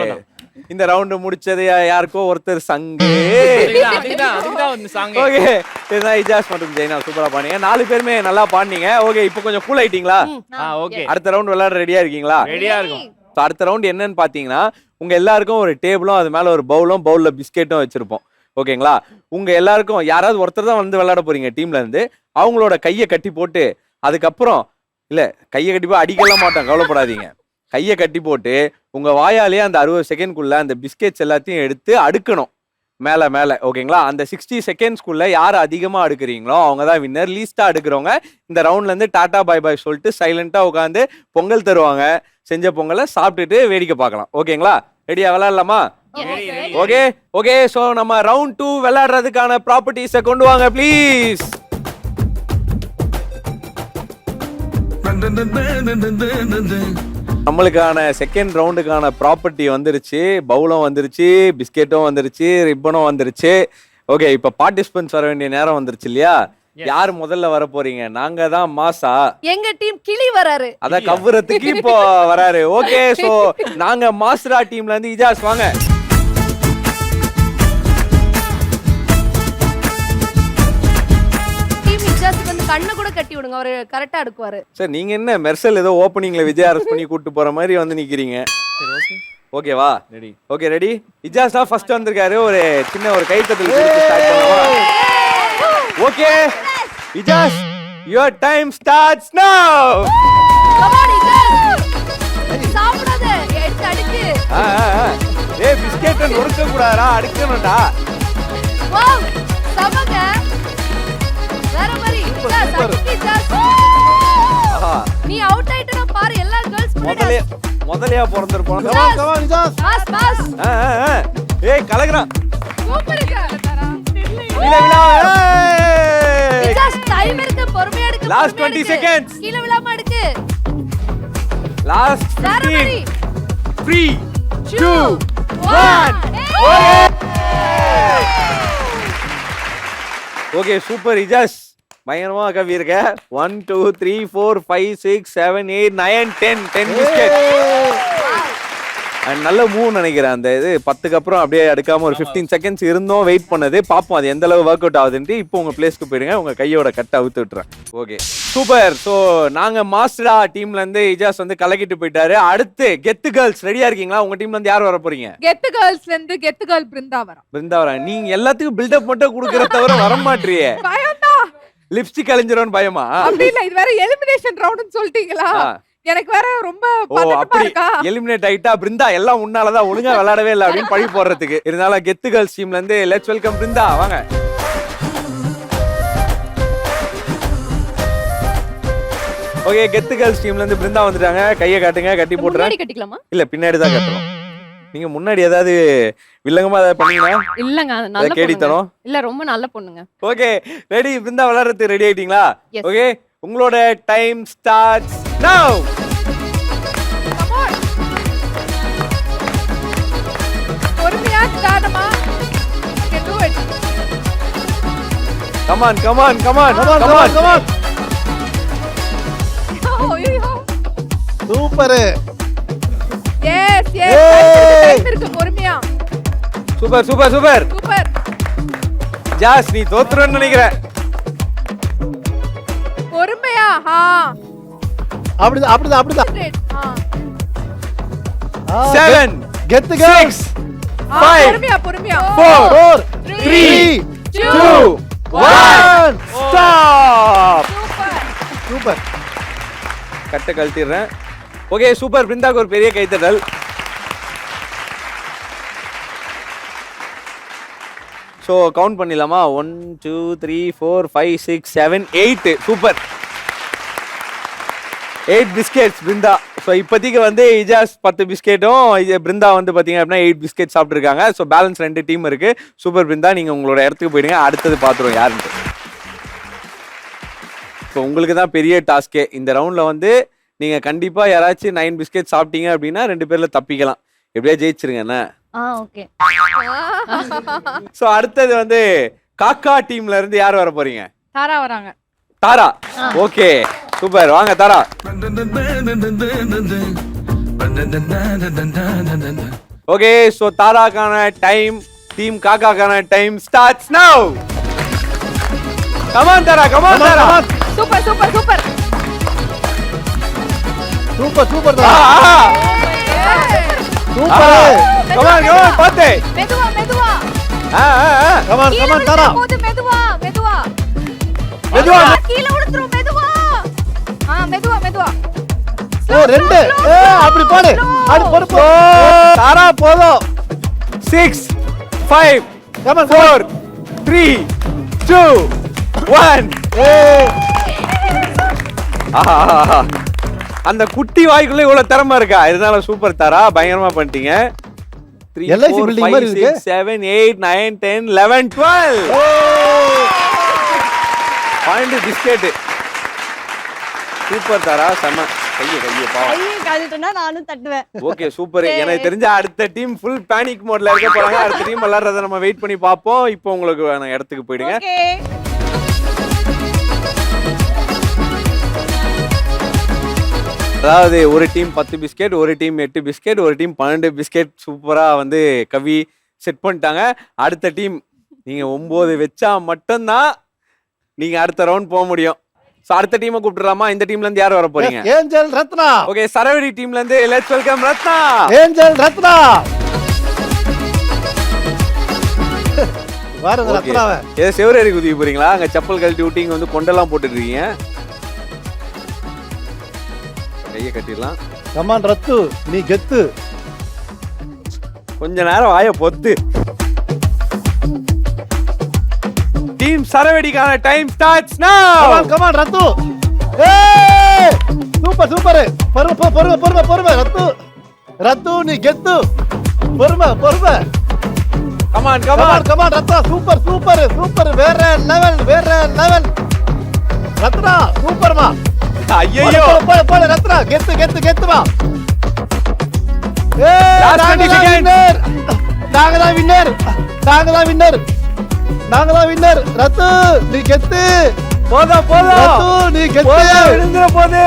இந்த ரவுண்ட் முடிச்சது யாருக்கோ ஒருத்தர் சங்கு. அதுதான் வந்து சாங். ஓகே, இதுதான் இஜாஸ் மற்றும் ஜெய்னா சூப்பரா பாடுனீங்க. 4 பேருமே நல்லா பாடுனீங்க. ஓகே, இப்போ கொஞ்சம் கூல் ஆயிட்டீங்களா? ஓகே, அடுத்த ரவுண்ட் விளையாட ரெடியா இருக்கீங்களா? ரெடியா இருக்கும். ஸோ அடுத்த ரவுண்ட் என்னன்னு பார்த்தீங்கன்னா, உங்க எல்லாருக்கும் ஒரு டேபிளும் அது மேலே ஒரு பவுலில் பிஸ்கெட்டும் வச்சிருப்போம். ஓகேங்களா? உங்க எல்லாருக்கும் யாராவது ஒருத்தர் தான் வந்து விளையாட போறீங்க டீம்ல இருந்து. அவங்களோட கையை கட்டி போட்டு, அதுக்கப்புறம் கையை கட்டி போய் அடிக்கலாம் மாட்டோம், கவலைப்படாதீங்க. கையை கட்டி போட்டு உங்க வாயாலேயே அந்த 60 செகண்ட்குள்ள அந்த பிஸ்கெட்ஸ் எல்லாத்தையும் எடுத்து அடுக்கணும் மேலே. ஓகேங்களா? அந்த 60 செகண்ட்ஸ்குள்ள யார் அதிகமாக அடுக்குறீங்களோ அவங்க தான் வின்னர். லீஸ்ட்டாக அடுக்கிறவங்க இந்த ரவுண்ட்லேருந்து டாடா பாய் பாய் சொல்லிட்டு சைலண்டாக உட்காந்து பொங்கல் தருவாங்க. செஞ்ச பொங்கலை சாப்பிட்டுட்டு வேடிக்கை பார்க்கலாம். ஓகேங்களா? ரெடியா விளையாடலாமா? Okay okay. ஸோ நம்ம ரவுண்ட் 2 விளையாடுறதுக்கான ப்ராப்பர்ட்டிஸை கொண்டு வாங்க ப்ளீஸ். நம்மளுக்கான செகண்ட் ரவுண்டுக்கான ப்ராப்பர்ட்டி வந்துருச்சு. பவுலும் வந்துருச்சு, பிஸ்கெட்டும் வந்துருச்சு, ரிப்பனும் வந்துருச்சு. ஓகே, இப்போ பார்ட்டிசிபென்ட்ஸ் வர வேண்டிய நேரம் வந்துருச்சு இல்லையா? யார் முதல்ல வர போறீங்க? நாங்க தான் மாசா, எங்க டீம் கிளி வராரு. அத கவ்வுறதுக்கு இப்போ வராரு. ஓகே, சோ நாங்க மாஸ்டரா டீம்ல இருந்து இஜாஸ் வாங்க. டீம் இஜாஸ்க்கு வந்து கண்ணை கூட கட்டி விடுங்க, அவரு கரெக்டா அடுக்குவாரு. சார் நீங்க என்ன மெர்சல் ஏதோ ஓப்பனிங்ல விஜய் அரஸ்ட் பண்ணி கூட்டு போற மாதிரி வந்து நிக்கிறீங்க. ஓகேவா? ரெடி. Okay ready. இஜாஸ் தான் ஃபர்ஸ்ட் வந்திருக்காரு. ஒரு சின்ன ஒரு கைத்தட்டல் கொடுத்து ஸ்டார்ட் பண்ணலாமா? Okay Ijaz, your time starts now. Come on Ijaz. சாப்பிடாத, எடுத்து அடுக்கு. ஏய் பிஸ்கெட் நொறுக்க கூடாதா, அடுக்கணும்டா. வாவ், சமங்க. வேற மாதிரி இஜாஸ், அடுக்கு இஜாஸ். நீ அவுட் ஆயிட்டனா பாரு, எல்லா கேர்ள்ஸ் முன்னாடி முதலையா பிறந்திருப்போம். Come on, Ijaz. Boss boss. ஏய் கலக்குறான். சூப்பர்ங்க. கீழ விழா. இஜாஸ் டைம் இருக்கு, பொறுமையா எடுக்க. Last 20 seconds. கீழ விழாம எடுக்கு. Last வேற 15. மாதிரி. 3 2 1. ஓகே சூப்பர் இஜாஸ், பயங்கரமா கவி இருக்க. 1 2 3 4 5 6 7 8 9 10 பிஸ்கெட். நல்ல மூவ் நினைக்கிறேன். அந்த இது 10க்கு அப்புறம் அப்படியே அடுக்காம ஒரு 15 செகண்ட்ஸ் இருந்தோம், வெயிட் பண்ணது. பார்ப்போம் அது எந்த அளவு ஒர்க் அவுட் ஆகுதுன்ட்டு. இப்போ உங்க பிளேஸ்க்கு போயிடுங்க, உங்க கையோட கட்டை அவுத்து விட்டுறேன். Okay super. ஸோ நாங்க மாஸ்டரா டீம்ல இருந்து இஜாஸ் வந்து கலக்கிட்டு போயிட்டாரு. அடுத்து கெத்து கேர்ள்ஸ் ரெடியா இருக்கீங்களா? உங்க டீம்ல இருந்து யார் வர போறீங்க? கெத்து கேர்ள்ஸ்ல இருந்து கெத்து கேர்ள் பிருந்தா வரா. பிருந்தா வரா. நீங்க எல்லாத்துக்கும் பில்டப் மட்டும் கொடுக்கற தவிர வர மாட்டியே. பயம்தான். லிப்ஸ்டிக் அழிஞ்சிரோன்னு பயமா? அப்படி இல்ல, இது வேற எலிமினேஷன் ரவுண்ட்னு சொல்லிட்டீங்களா? எனக்கு வேற ரொம்ப ஓ பதட்டமா அப்படி இருக்கா. எலிமினேட் ஆயிட்டா பிருந்தா எல்லாம் உன்னாலதான், ஒழுங்கா விளையாடவே இல்லை அப்படின்னு பழி போடுறதுக்கு. இருந்தாலும் கெத்து கேர்ள்ஸ் டீம்ல இருந்து லெட்ஸ் வெல்கம் பிருந்தா வாங்க. ஓகே கெத்து கேர்ள்ஸ் டீம்ல இருந்து பிருந்தா வந்துட்டாங்க. கையை காட்டுங்க, கட்டி போட்டுறேன். முன்னாடி கட்டிக்கலாமா? இல்ல பின்னாடி தான் கட்டணும். நீங்க முன்னாடி ஏதாவது வில்லங்கமா ஏதாவது பண்ணீங்களா? இல்லங்க, அது நல்ல அதை கேடித்தனம். பொண்ணுங்க. இல்ல ரொம்ப நல்ல பொண்ணுங்க. ஓகே ரெடி பிருந்தா, விளையாடுறதுக்கு ரெடி ஆயிட்டீங்களா? Yes. ஓகே உங்களோட டைம் ஸ்டார்ட்ஸ் நவ. பொறுமையா ஸ்டார்ட்மா. You can do it. Come on, come on, come on, Come on, come on, come on. ஐயோ. சூப்பர். Yes Hey. டைம் இருக்கு, பொறுமையா. Super super super. Super. Jaz நீ தோத்துறன்னு நினைக்கிறேன். பொறுமையா. அப்படிதான் அப்படிதான் அப்படிதான். Great. 7 Get the girls. 5 பொறுமையா பொறுமையா. 4 3 2 1 ஸ்டாப். சூப்பர். கட்ட கழட்டிடுறேன். Okay super. பிருந்தாக்கு ஒரு பெரிய கைத்தட்டல். ஸோ கவுண்ட் பண்ணிடலாமா? 1 2 3 4 5 6 7 8. சூப்பர். 8 பிஸ்கெட்ஸ் பிருந்தா. ஸோ இப்போதைக்கு வந்து இஜாஸ் 10 பிஸ்கெட்டும் பிருந்தா வந்து பார்த்தீங்க அப்படின்னா 8 பிஸ்கெட் சாப்பிட்ருக்காங்க. ஸோ பேலன்ஸ் 2 டீம் இருக்கு. சூப்பர் பிருந்தா, நீங்கள் உங்களோட இடத்துக்கு போயிடுங்க. அடுத்தது பார்த்துருவோம் யாருன்ட்டு. ஸோ உங்களுக்கு தான் பெரிய டாஸ்கே. இந்த ரவுண்டில் வந்து நீங்கள் கண்டிப்பாக யாராச்சும் 9 பிஸ்கெட் சாப்பிட்டீங்க அப்படின்னா 2 பேரில் தப்பிக்கலாம். எப்படியா ஜெயிச்சிருங்க என்ன? ஓகே. ஸோ அடுத்தது வந்து காக்கா டீம்ல இருந்து யார் வர போறீங்க? தாரா வராங்க. தாரா. ஓகே சூப்பர், வாங்க தாரா. ஓகே ஸோ தாராக்கான டைம், டீம் காக்காக்கான time starts now. Come on Thara, come on Thara. Super super super. Super super ஆ, தான். ஆ. சூப்பர். கமான் கமான் பாத்து. மெதுவா மெதுவா. Come on, come on, தாரா. மெதுவா மெதுவா. மெதுவா. கீழ விழுந்துரும், மெதுவா. மெதுவா மெதுவா. ஓ 2. அப்படி போடு. அப்படி போடு போ. தாரா போதும். 6 5 Come on, 4 3 2 1. ஆஹா, அந்த குட்டி வாய்க்குள்ள இவ்வளவு திறமை இருக்கா? இதனால சூப்பர் தாரா, பயங்கரமா பண்ணிட்டீங்க. 3 LIC 4 building 5 மாதிரி 6 இருக்கு. 7 8 9 10 11 12. Point biscuit. சூப்பர் தாரா, செம. கையை பாவம். கையை கழட்டுனா நானும் தட்டுவேன். Okay super. எனக்கு தெரிஞ்ச அடுத்த டீம் ஃபுல் பேனிக் மோட்ல இருக்க போறாங்க. அடுத்த டீம் விளையாடுறத நம்ம வெயிட் பண்ணி பார்ப்போம். இப்போ உங்களுக்கு இடத்துக்கு போயிடுங்க. ஓகே. அதாவது ஒரு டீம் 10 பிஸ்கெட், ஒரு டீம் 8 பிஸ்கெட், ஒரு டீம் 12 பிஸ்கெட் சூப்பரா வந்து கவி செட் பண்ணிட்டாங்க. அடுத்த டீம் நீங்க 9 வச்சா மட்டும்தான் நீங்க அடுத்த ரவுண்ட் போக முடியும். சோ அடுத்த டீமை கூப்பிட்டுலாமா? இந்த டீம்ல இருந்து யார் வர போறீங்க? ஏஞ்சல் ரத்னா. ஓகே, சரவடி டீம்ல இருந்து let's welcome Ratna. Angel Ratna. பாருங்க ரத்னாவை. ஏதோ செவரேறி குதிக்க போறீங்களா? அங்க செப்பல் கழட்டி விட்டு இங்க வந்து கொண்டெல்லாம் போட்டுட்டு இருக்கீங்க. கையை கட்டிடலாம். கமான் ரத்து, நீ கெத்து. கொஞ்ச நேரம் வாய பொத்து. டீம் சரவடிக்கான time starts now. Come on Rathu. ஏய் சூப்பர் சூப்பர். பொறுமை ரத்து. ரத்து நீ கெத்து. பொறுமை. கமான் ரத்னா. சூப்பர். வேற லெவல். ரத்னா சூப்பர்மா. ஐயோ போல ரத்னா. கெத்துமா. ஏய் நாங்க தான் வின்னர். ரத்து நீ கெத்து. போதும் ரத்து நீ கெத்து. விழுந்துற போது.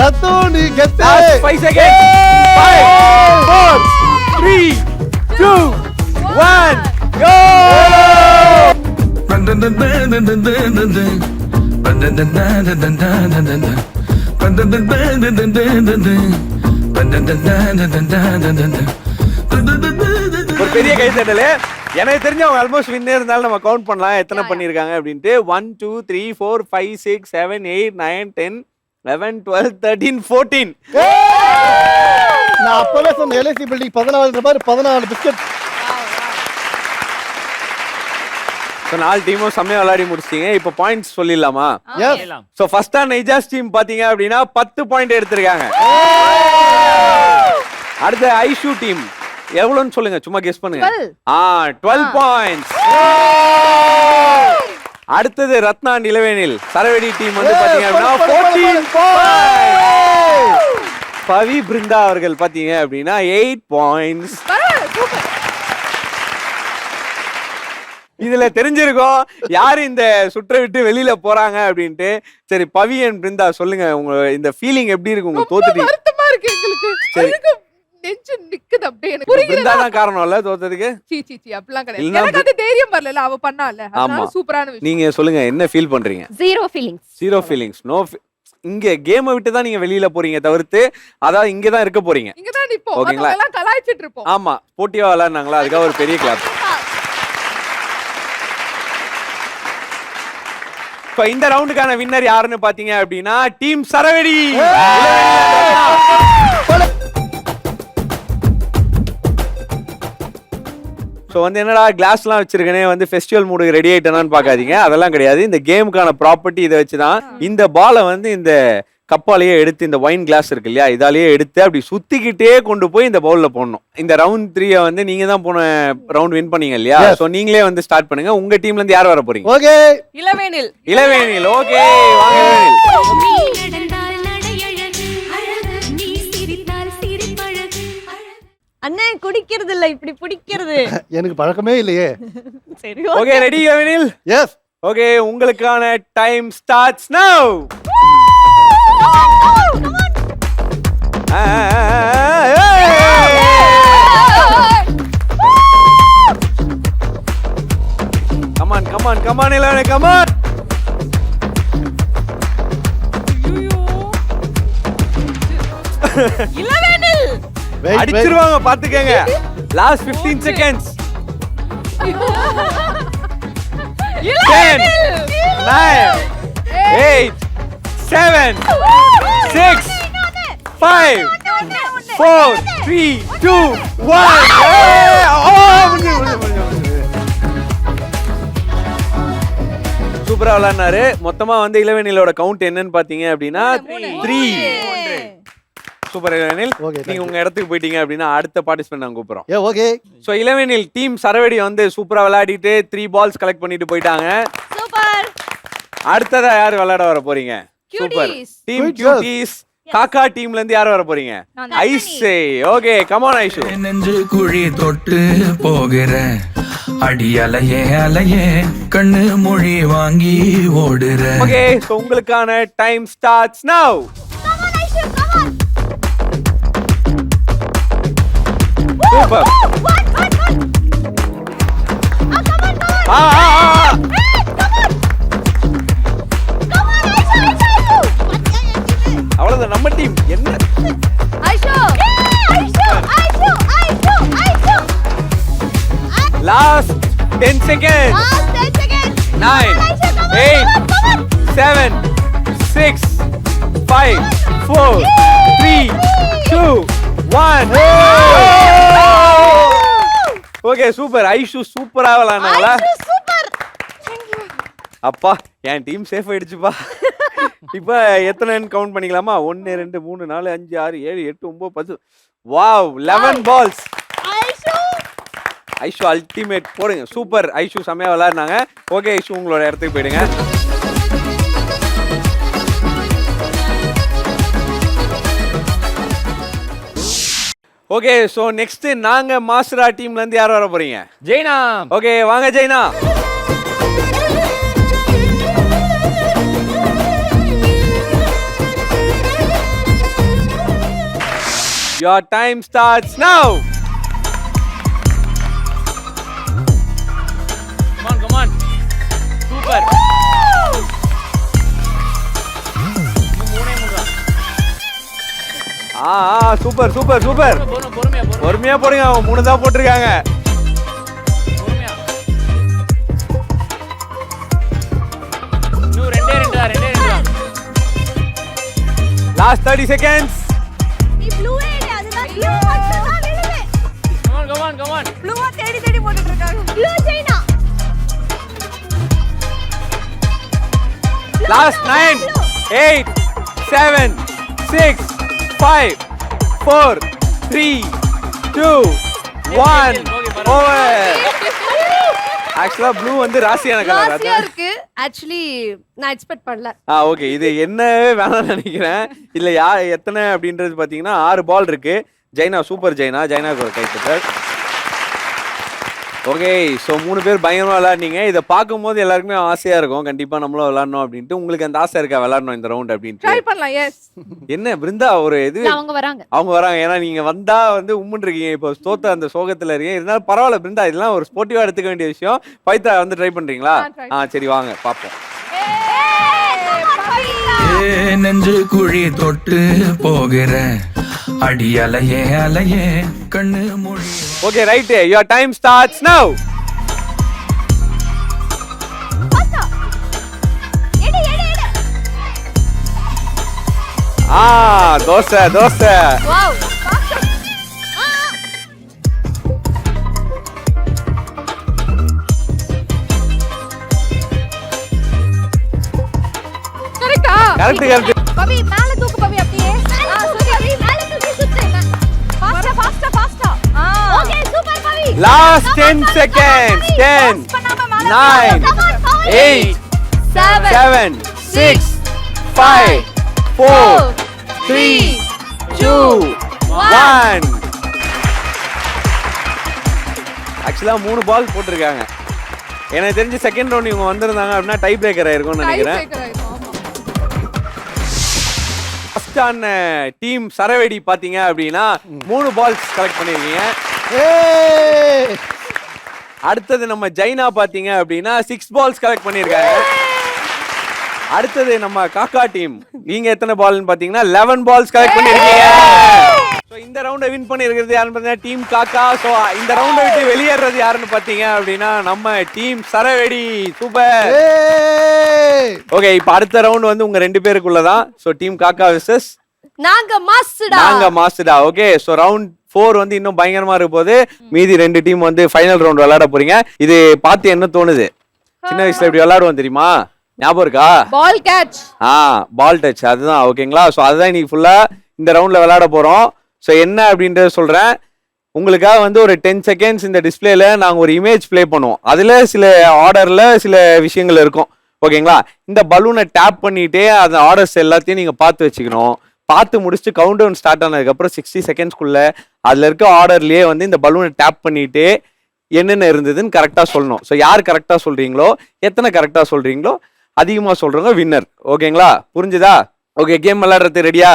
ரத்து நீ கெத்து. 5 செகண்ட். 5 4 3 2 1 go. ஒரு பெரிய கை தட்டல. எனக்கு தெரிஞ்ச அவங்க ஆல்மோஸ்ட் வின்னே இருந்தாலும் நம்ம கவுண்ட் பண்ணலாம் எத்தனை பண்ணிருக்காங்க அப்படின்ட்டு. 1 2 3 4 5 6 7 8 9 10 11 12 13 14. நான் அப்பவே சொன்ன எல்ஐசி பில்டிங் 14 மாதிரி 14 பிஸ்கட். ஸோ 4 டீமும் செம்மையா விளையாடி முடிச்சிட்டீங்க. இப்போ பாயிண்ட்ஸ் சொல்லிடலாமா? ஸோ ஃபர்ஸ்டா நைஜாஸ் டீம் பாத்தீங்க அப்படின்னா 10 பாயிண்ட் எடுத்திருக்காங்க. அடுத்த ஐஷு டீம் எவ்வளவுன்னு சொல்லுங்க, சும்மா கெஸ் பண்ணுங்க. 12 பாயிண்ட்ஸ். அடுத்தது ரத்னா அண்ட் இளவேனில் சரவெடி டீம் வந்து பாத்தீங்க அப்படின்னா 14 பாயிண்ட்ஸ். பவி பிருந்தா அவர்கள் பாத்தீங்க அப்படின்னா 8 பாயிண்ட்ஸ். இதுல தெரிஞ்சிருக்கும் யாரு இந்த சுற்றை விட்டு வெளியில போறாங்க அப்படின்ட்டு. சரி பவி அண்ட் பிருந்தா சொல்லுங்க, உங்க இந்த ஃபீலிங் எப்படி இருக்கு? உங்க தோத்துட்டீங்க. வருத்தமா இருக்கு எங்களுக்கு. எனக்கு நெஞ்சு நிக்குது அப்படியே. எனக்கு பிருந்தா தான் காரணம் இல்ல தோத்ததுக்கு? சீ அப்படிலாம் கிடையாது. எனக்கு அது தைரியம் வரல, அவ பண்ணால. அதனால சூப்பரான விஷயம். நீங்க சொல்லுங்க, என்ன ஃபீல் பண்றீங்க? Zero feelings. நோ. இங்க கேமை விட்டு தான் நீங்க வெளியில போறீங்க தவிர்த்து, அதாவது இங்க தான் இருக்க போறீங்க. இங்க தான் நிப்போம். ஓகேங்களா? எல்லாம் கலாய்ச்சிட்டு இருப்போம். ஆமா, போட்டியா விளையாடுனாங்களா, அதுக்காக ஒரு பெரிய கிளாப். இப்போ இந்த ரவுண்டுக்கான வின்னர் யாருன்னு பாத்தீங்க அப்படின்னா டீம் சரவெடி. ஸோ வந்து என்னடா கிளாஸ்லாம் வச்சிருக்கனே வந்து ஃபெஸ்டிவல் மூடுக்கு ரெடி ஆயிட்டேனான்னு பார்க்காதீங்க, அதெல்லாம் கிடையாது. இந்த கேமுக்கான ப்ராப்பர்ட்டி இதை வச்சு தான் இந்த பாலை வந்து இந்த கப்பாலேயே எடுத்து, இந்த ஒயின் கிளாஸ் இருக்கு இல்லையா, இதாலேயே எடுத்து அப்படி சுத்திக்கிட்டே கொண்டு போய் இந்த பவுல்ல போடணும். இந்த ரவுண்ட் 3 வந்து நீங்க தான் போன ரவுண்ட் வின் பண்ணீங்க இல்லையா? சோ நீங்களே வந்து ஸ்டார்ட் பண்ணுங்க. உங்க டீம்ல இருந்து யார் வர போறீங்க? ஓகே, இளவேனில். ஓகே, வாங்க இளவேனில். அண்ணே குடிக்கிறது இல்ல, இப்படி பிடிக்கிறது எனக்கு பழக்கமே இல்லையே. சரி ஓகே, ரெடி இளவேனில்? எஸ். ஓகே, உங்களுக்கான டைம் ஸ்டார்ட்ஸ் நவ. Come on, Ilana, come on. இளவேனில் அடிச்சிருவாங்க, பாத்துக்கங்க. Last 15 seconds. 10 9 8 7 6 5 4 3 2 1. சூப்பரா விளையாடுனாரு. மொத்தமா வந்து இளவேனிலோட கவுண்ட் என்னன்னு பாத்தீங்க அப்படின்னா 3. சூப்பர் இளவேனில். நீங்க உங்க இடத்துக்கு போயிட்டீங்க அப்படின்னா அடுத்த பார்ட்டிசிபென்ட் நாங்க கூப்பிடுறோம். ஓகே. சோ இளவேனில் டீம் சரவெடி வந்து சூப்பரா விளையாடிட்டு 3 பால்ஸ் கலெக்ட் பண்ணிட்டு போயிட்டாங்க. சூப்பர். அடுத்ததா யார் விளையாட வர போறீங்க? சூப்பர். Team cuties. காக்கா டீம்ல இருந்து யார் வர போறீங்க? Aishu. Okay, come on Aishu. நெஞ்சு குழி தொட்டு போகிற அடி அலையே கண்ணு மொழி வாங்கி ஓடுற. ஓகே, சோ உங்களுக்கான டைம் ஸ்டார்ட்ஸ் நவ. சூப்பர். அவ்வளவுதான் நம்ம டீம். என்ன ஐஷோ last 10 seconds. 9 8 7 6 5 4 3 2 1. Okay super. Aishu சூப்பரா விளையாடுனாங்களா? அப்பா என் டீம் சேஃப் ஆயிடுச்சுப்பா. இப்போ எத்தனை கவுண்ட் பண்ணிக்கலாமா? 1 2 3 4 5 6 7 8 9 10. Wow 11 balls. ஐஷு அல்டிமேட். போடுங்க. சூப்பர். ஐஷு செமையா விளையாடுனாங்க. ஓகே ஐஷு உங்களோட இடத்துக்கு போயிடுங்க. ஓகே சோ நெக்ஸ்ட் நாங்க மாஸ்டரா டீம்ல இருந்து யார் வர போறீங்க? ஜெய்னா. ஓகே வாங்க Jayna. Your time starts now. Come on. Super. Super super super. பொறுமையா போடுங்க. அவங்க 3 தான் போட்டிருக்காங்க. இன்னும் 2 தான். Last 30 seconds. Come on. Last 9 8 7 6 5 4 3 2 1 over. ஆக்சுவலா ப்ளூ வந்து ராசியான கலர். ராசியா இருக்கு. ஆக்சுவலி நான் எக்ஸ்பெக்ட் பண்ணல. ஓகே இது என்னவே வேணாம்னு நினைக்கிறேன். இல்ல எத்தனை அப்படின்றது பாத்தீங்கன்னா 6 பால் இருக்கு. Jayna super. ஜெய்னாக்கு ஒரு கைத்தட்டல். ஓகே ஸோ 3 பேர் பயங்கரமா விளையாடுனீங்க. இதை பார்க்கும்போது எல்லாருக்குமே ஆசையா இருக்கும் கண்டிப்பா நம்மளும் விளையாடணும் அப்படின்ட்டு. உங்களுக்கு அந்த ஆசை இருக்கா விளையாடணும் இந்த ரவுண்ட் அப்படின்ட்டு? ட்ரை பண்ணலாம். எஸ். என்ன பிருந்தா ஒரு இது அவங்க வராங்க. ஏன்னா நீங்க வந்தா வந்து உம்முன்னு இருக்கீங்க. இப்போ தோத்த அந்த சோகத்துல இருக்கீங்க. இருந்தாலும் பரவாயில்ல பிருந்தா, இதெல்லாம் ஒரு ஸ்போர்ட்டிவா எடுத்துக்க வேண்டிய விஷயம். பைத்தா வந்து ட்ரை பண்றீங்களா? சரி வாங்க பாப்போம். நெஞ்சு குழி தொட்டு போகிற அடி அலையே கண்ணு மொழி. Okay right. your time starts now. Dosa. Wow. Correct. Pavi மேல தூக்கு பவி அப்படியே. பவி மேல தூக்கி சுத்து. ஃபாஸ்டா. Okay super Pavi. Last 10 seconds. 10 9 8 7 6 5 4 3 2 1. ஆக்சுவலா 3 பால் போட்டிருக்காங்க. எனக்கு தெரிஞ்சு செகண்ட் ரவுண்ட் இவங்க வந்திருந்தாங்க அப்படின்னா டை பிரேக்கர் ஆயிருக்கும்னு நினைக்கிறேன். ஃபர்ஸ்ட் ஆன டீம் சரவெடி பாத்தீங்க அப்படின்னா 3 பால்ஸ் கலெக்ட் பண்ணிருக்கீங்க. அடுத்தது நம்ம ஜெய்னா பாத்தீங்க அப்படின்னா 6 பால்ஸ் கலெக்ட் பண்ணிருக்காங்க. அடுத்தது நம்ம காக்கா டீம், நீங்க எத்தனை பால்னு பாத்தீங்கன்னா 11 பால்ஸ் கலெக்ட் பண்ணிருக்கீங்க. சோ இந்த ரவுண்ட வின் பண்ணிருக்கிறது யாருன்னு பாத்தீங்கன்னா டீம் காக்கா. சோ இந்த ரவுண்ட விட்டு வெளியேறது யாருன்னு பாத்தீங்க அப்படின்னா நம்ம டீம் சரவெடி. சூப்பர். ஓகே இப்போ அடுத்த ரவுண்ட் வந்து உங்க 2 பேருக்குள்ளதான். சோ டீம் காக்கா வெர்சஸ் நாங்க மாஸ்டரா. ஓகே சோ ரவுண்ட் 4 வந்து இன்னும் பயங்கரமா இருக்க போது. மீதி 2 டீம் வந்து ஃபைனல் ரவுண்ட் விளையாட போறீங்க. இது பார்த்து என்ன தோணுது? சின்ன வயசுல இப்படி விளையாடுவோம் தெரியுமா? ஞாபகம் இருக்கா? Ball catch. Ball touch. அதுதான் ஓகேங்களா. சோ அதுதான் இன்னைக்கு ஃபுல்லா இந்த ரவுண்ட்ல விளையாட போறோம். ஸோ என்ன அப்படின்றத சொல்கிறேன். உங்களுக்காக வந்து ஒரு 10 செகண்ட்ஸ் இந்த டிஸ்பிளேல நாங்கள் ஒரு இமேஜ் ப்ளே பண்ணுவோம். அதில் சில ஆர்டரில் சில விஷயங்கள் இருக்கும் ஓகேங்களா. இந்த பலூனை டேப் பண்ணிகிட்டே அந்த ஆர்டர்ஸ் எல்லாத்தையும் நீங்கள் பார்த்து வச்சுக்கணும். பார்த்து முடிச்சுட்டு கவுண்ட் டவுன் ஸ்டார்ட் ஆனதுக்கப்புறம் 60 செகண்ட்ஸ்க்குள்ளே அதில் இருக்க ஆர்டர்லேயே வந்து இந்த பலூனை டேப் பண்ணிகிட்டே என்னென்ன இருந்ததுன்னு கரெக்டாக சொல்லணும். ஸோ யார் கரெக்டாக சொல்கிறீங்களோ, எத்தனை கரெக்டாக சொல்கிறீங்களோ அதிகமாக சொல்கிறவங்க வின்னர். ஓகேங்களா? புரிஞ்சுதா? ஓகே கேம் விளையாடுறது ரெடியா?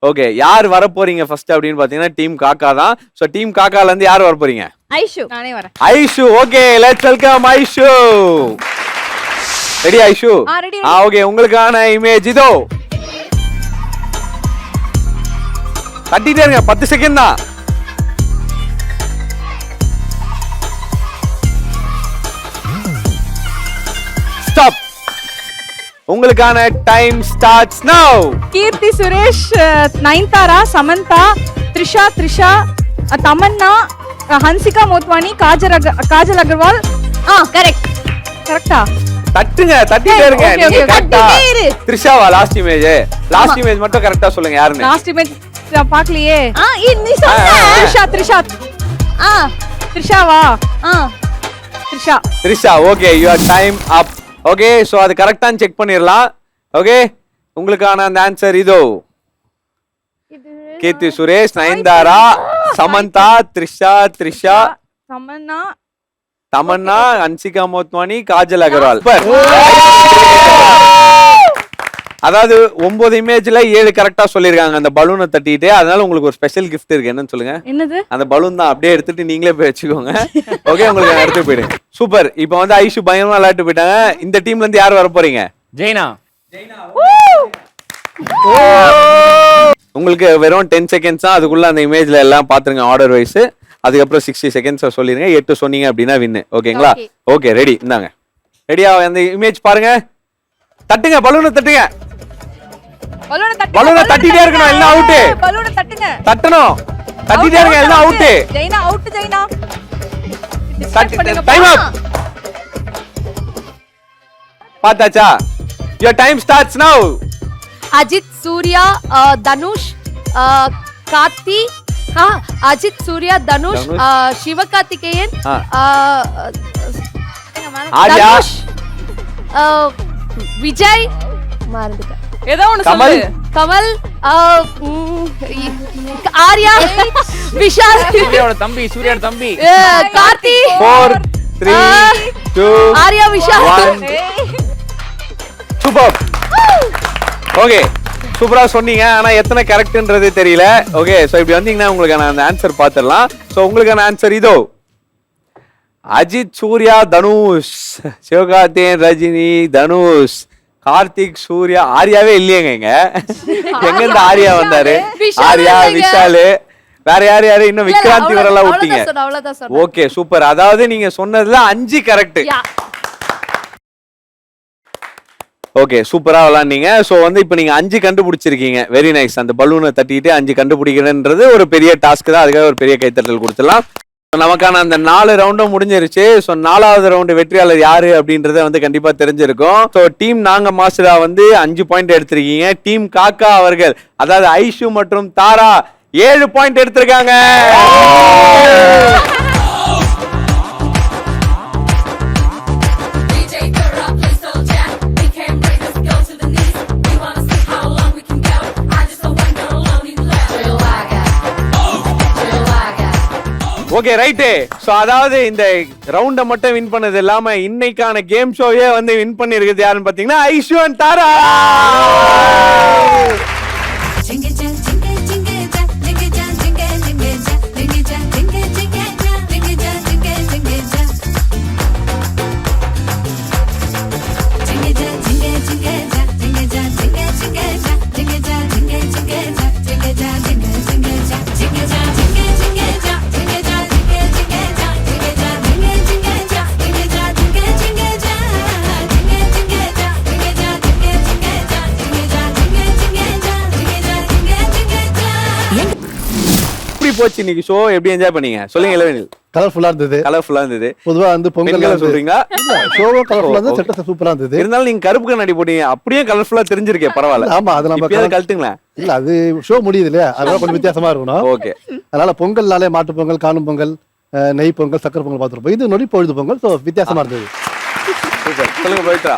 ஓகே, யார் வர போறீங்க ஃபர்ஸ்ட் அப்படின்னு பாத்தீங்கன்னா டீம் காக்கா தான். சோ டீம் காக்கால இருந்து யார் வர போறீங்க? ஐஷு. நானே வரேன். Aishu. Okay, let's welcome Aishu. Ready Aishu? Ready. Okay, உங்களுக்கான இமேஜ் இதோ. கட்டிட்டே இருங்க, 10 செகண்ட் தான். ஸ்டாப். உங்களுக்கான டைம் ஸ்டார்ட்ஸ் நவ. கீர்த்தி சுரேஷ், நயன்தாரா, சமந்தா, த்ரிஷா, தமன்னா, ஹன்சிகா மோத்வானி, காஜல் அகர்வால். கரெக்டா? தட்டுங்க, தட்டிட்டே இருங்க. Okay, நீங்க okay, கரெக்ட்டா? தட்டிட்டே இரு. த்ரிஷாவா லாஸ்ட் இமேஜ்? லாஸ்ட் இமேஜ் மட்டும் கரெக்ட்டா சொல்லுங்க யாருன்னு. லாஸ்ட் இமேஜ் பார்க்கலையே. நீ சொன்ன. த்ரிஷாவா? Trisha. Okay, your time up. Okay, so அது கரெக்டான்னு செக் பண்ணிரலாம். ஓகே, உங்களுக்கான அந்த ஆன்சர் இதோ. கீர்த்தி சுரேஷ், நயன்தாரா, சமந்தா, த்ரிஷா, தமன்னா, ஹன்சிகா மோத்வானி, காஜல் அகர்வால். அதாவது 9 இமேஜ்ல 7 கரெக்டா சொல்லிருக்காங்க அந்த பலூனை தட்டிட்டு. அதனால உங்களுக்கு ஒரு ஸ்பெஷல் கிஃப்ட் இருக்கு. என்னன்னு சொல்லுங்க? என்னது? அந்த பலூன் தான். அப்படியே எடுத்துட்டு நீங்களே போய் வச்சுக்கோங்க. ஓகே, உங்களுக்கு எடுத்து போயிடுங்க. சூப்பர். இப்போ வந்து ஐஷு பயமா விளையாட்டு போயிட்டாங்க. இந்த டீம்ல இருந்து யார் வர போறீங்க? ஜெய்னா. உங்களுக்கு வெறும் 10 செகண்ட்ஸ் தான். அதுக்குள்ள அந்த இமேஜ்ல எல்லாம் பாத்துருங்க ஆர்டர் வைஸ். அதுக்கப்புறம் 60 செகண்ட்ஸ் சொல்லிருங்க. 8 சொன்னீங்க அப்படின்னா வின்னு. ஓகேங்களா? Okay, ready. இந்தாங்க. ரெடியா? அந்த இமேஜ் பாருங்க. தட்டுங்க, பலூனை தட்டுங்க. பலூனை தட்டிட்டே இருக்கணும். எல்லாம் அவுட். பலூனை தட்டுங்க. தட்டணும். தட்டிட்டே இருங்க. எல்லாம் out. Jaina out. Jaina time up. பாத்தாச்சா? your time starts now. Ajith, Suriya, Dhanush, Karthi, Ajith, Suriya, Dhanush, Sivakarthikeyan, Arya, Vijay, மறந்துட்டேன். ஏதோ ஒண்ணு கமல். சொல்லு. கமல், ஆர்யா, விஷால், சூர்யாவோட தம்பி. கார்த்தி, 4 3 2 ஆர்யா, விஷால். 1. சூப்பர். ஓகே, சூப்பரா சொன்னீங்க. ஆனா எத்தனை கரெக்ட்ன்றது தெரியல. ஓகே, சோ இப்படி வந்தீங்கன்னா உங்களுக்கு அந்த ஆன்சர் பாத்துடலாம். சோ உங்களுக்கான ஆன்சர் இதோ. அஜித், சூர்யா, தனுஷ், சிவகார்த்திகேயன், ரஜினி, தனுஷ், கார்த்திக், சூர்யா. ஆர்யாவே இல்லையேங்க இங்க. எங்க இந்த ஆர்யா வந்தாரு? ஆர்யா, விஷால், வேற யாரு இன்னும் விக்ராந்தி வரலாம் விட்டீங்க. அவ்வளவுதான் சொன்னேன். Okay, super. அதாவது நீங்க சொன்னதுல 5 கரெக்ட். ஓகே, சூப்பரா விளையாண்டீங்க. சோ வந்து இப்போ நீங்க 5 கண்டுபிடிச்சிருக்கீங்க. Very nice. அந்த பலூனை தட்டிட்டு 5 கண்டுபிடிக்கிறன்றது ஒரு பெரிய டாஸ்க் தான். அதுக்காக ஒரு பெரிய கைத்தட்டல் கொடுத்துடலாம். நமக்கான அந்த 4 ரவுண்டும் முடிஞ்சிருச்சு. ஸோ 4வது ரவுண்டு வெற்றியாளர் யாரு அப்படின்றத வந்து கண்டிப்பா தெரிஞ்சிருக்கும். ஸோ டீம் நாங்க மாஸ்டரா வந்து 5 பாயிண்ட் எடுத்திருக்கீங்க. டீம் காக்கா அவர்கள், அதாவது ஐஷு மற்றும் தாரா 7 பாயிண்ட் எடுத்திருக்காங்க. Okay, right. சோ அதாவது இந்த ரவுண்ட மட்டும் வின் பண்ணது இல்லாம இன்னைக்கான கேம் ஷோவே வந்து வின் பண்ணிருக்குது யாருன்னு பாத்தீங்கன்னா ஐஷு அண்ட் தாரா. போச்சு இன்னைக்கு ஷோ? எப்படி என்ஜாய் பண்ணீங்க சொல்லுங்க இளவேனில்? கலர்ஃபுல்லா இருந்தது. கலர்ஃபுல்லா இருந்தது. பொதுவா வந்து பொங்கல் சொல்றீங்களா? ஷோவும் கலர்ஃபுல்லா இருந்தது, செட்டப் சூப்பரா இருந்தது. இருந்தாலும் நீங்க கருப்பு கண்ணாடி போட்டீங்க, அப்படியே கலர்ஃபுல்லா தெரிஞ்சிருக்கே. பரவாயில்ல. ஆமா, அது நம்ம கழட்டுங்களா? இல்ல, அது ஷோ முடியுது இல்லையா, அதனால கொஞ்சம் வித்தியாசமா இருக்கணும். ஓகே, அதனால பொங்கல்னாலே மாட்டு பொங்கல், காணும் பொங்கல், நெய் பொங்கல், சக்கரை பொங்கல் பார்த்துருப்போம். இது நொடி பொழுது பொங்கல். ஸோ வித்தியாசமா இருந்தது. சொல்லுங்க பவித்ரா.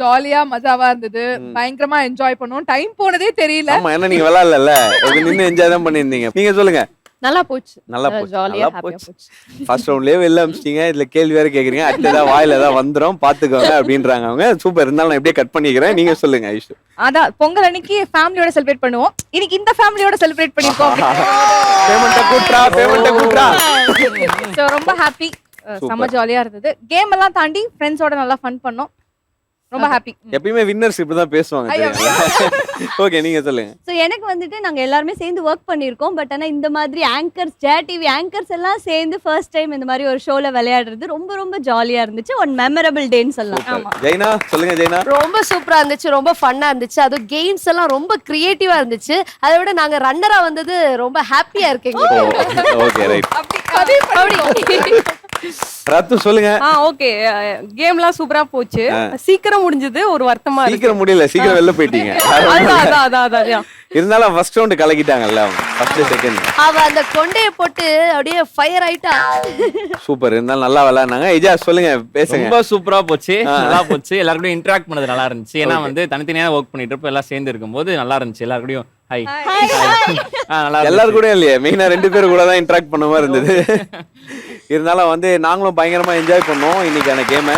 ஜாலியா மஜாவா இருந்தது. பயங்கரமா என்ஜாய் பண்ணோம். டைம் போனதே தெரியல. ஆமா, என்ன நீங்க விளையாடல, நின்னு என்ஜாய் தான் பண்ணிருந்தீங்க. நீங்க சொல்லுங்க. நல்லா போச்சு. நல்லா போச்சு, ஜாலியா நல்லா ஹாப்பியா போச்சு. போச்சு. ஃபர்ஸ்ட் ரவுண்ட்லயே வெளில அமிச்சிட்டீங்க, இதுல கேள்வி வேற கேக்குறீங்க, அடுத்ததா வாயில ஏதாவது வந்துரும் பாத்துக்கோங்க அப்படின்றாங்க அவங்க. சூப்பர், இருந்தாலும் நான் எப்படியே கட் பண்ணிக்கிறேன், நீங்க சொல்லுங்க ஐஷு. அதான் பொங்கல் அன்னைக்கு ஃபேமிலியோட செலிப்ரேட் பண்ணுவோம். இன்னைக்கு இந்த ஃபேமிலியோட செலிப்ரேட் பண்ணிருக்கோம். பேமெண்ட்ட கூட்றா. ஸோ ரொம்ப ஹாப்பி, செம்ம ஜாலியா இருந்தது. கேம் எல்லாம் தாண்டி ஃப்ரெண்ட்ஸோட நல்லா ஃபன் பண்ணோம். ரொம்ப ஹாப்பி. எப்பயுமே வின்னர்ஸ் இப்படிதான் பேசுவாங்க. ஓகே, நீங்க சொல்லுங்க. ஸோ எனக்கு வந்துட்டு நாங்க எல்லாருமே சேர்ந்து ஒர்க் பண்ணியிருக்கோம். பட் ஆனா இந்த மாதிரி ஆங்கர்ஸ், ஜெயா டிவி ஆங்கர்ஸ் எல்லாம் சேர்ந்து ஃபர்ஸ்ட் டைம் இந்த மாதிரி ஒரு ஷோல விளையாடுறது ரொம்ப ரொம்ப ஜாலியா இருந்துச்சு. ஒன் மெமரபிள் டேன்னு சொல்லலாம். ஜெய்னா சொல்லுங்க. ஜெய்னா ரொம்ப சூப்பரா இருந்துச்சு, ரொம்ப ஃபன்னா இருந்துச்சு. அதுவும் கேம்ஸ் எல்லாம் ரொம்ப கிரியேட்டிவா இருந்துச்சு. அதை விட நாங்க ரன்னரா வந்தது ரொம்ப ஹாப்பியா இருக்கீங்க. Okay, right. அப்படி ரத்து சொல்லுங்க. ஓகே, கேம்லாம் சூப்பரா போச்சு. சீக்கிரம் முடிஞ்சது, ஒரு வருத்தமா இருக்கு. சீக்கிரம் முடியல, சீக்கிரம் வெளில போயிட்டீங்க. அதான். இருந்தாலும் ஃபர்ஸ்ட் ரவுண்ட் கலக்கிட்டாங்கல்ல அவங்க, ஃபர்ஸ்ட் செகண்ட். அவ அந்த கொண்டைய போட்டு அப்படியே ஃபயர் ஆயிட்டா. சூப்பர், இருந்தாலும் நல்லா விளையாடுனாங்க. இஜா சொல்லுங்க, பேசுங்க. ரொம்ப சூப்பரா போச்சு, நல்லா போச்சு. எல்லாருக்கூடயும் இன்டராக்ட் பண்ணது நல்லா இருந்துச்சு. ஏன்னா வந்து தனித்தனியா ஒர்க் பண்ணிட்டு இருப்போம், எல்லாம் சேர்ந்து இருக்கும்போது நல்லா இருந்துச்சு. எல்லாருக்கூடயும் ஹை நல்லா எல்லாரும் கூட இல்லையே, மெயினா 2 பேரும் கூட தான் இன்டராக்ட் பண்ண மாதிரி இருந்தது. இருந்தாலும் வந்து நாங்களும் பயங்கரமா என்ஜாய் பண்ணோம் இன்னைக்கான கேமை.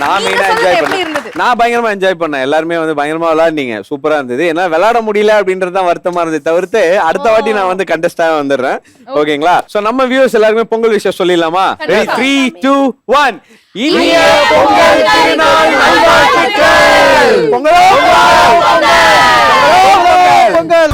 நான் மெயினா என்ஜாய் பண்ணேன், நான் பயங்கரமா என்ஜாய் பண்ணேன். எல்லாருமே வந்து பயங்கரமா விளையாடுனீங்க, சூப்பரா இருந்தது. ஏன்னா விளையாட முடியல அப்படின்றது தான் வருத்தமா இருந்தது தவிர்த்து, அடுத்த வாட்டி நான் வந்து கண்டஸ்டாக வந்துடுறேன். ஓகேங்களா? சோ நம்ம வியூவர்ஸ் எல்லாருமே பொங்கல் விஷயம் சொல்லிடலாமா? 3, 2, 1. இனிய பொங்கல் திருநாள் நல்வாழ்த்துக்கள். பொங்கல் பொங்கல் பொங்கல்.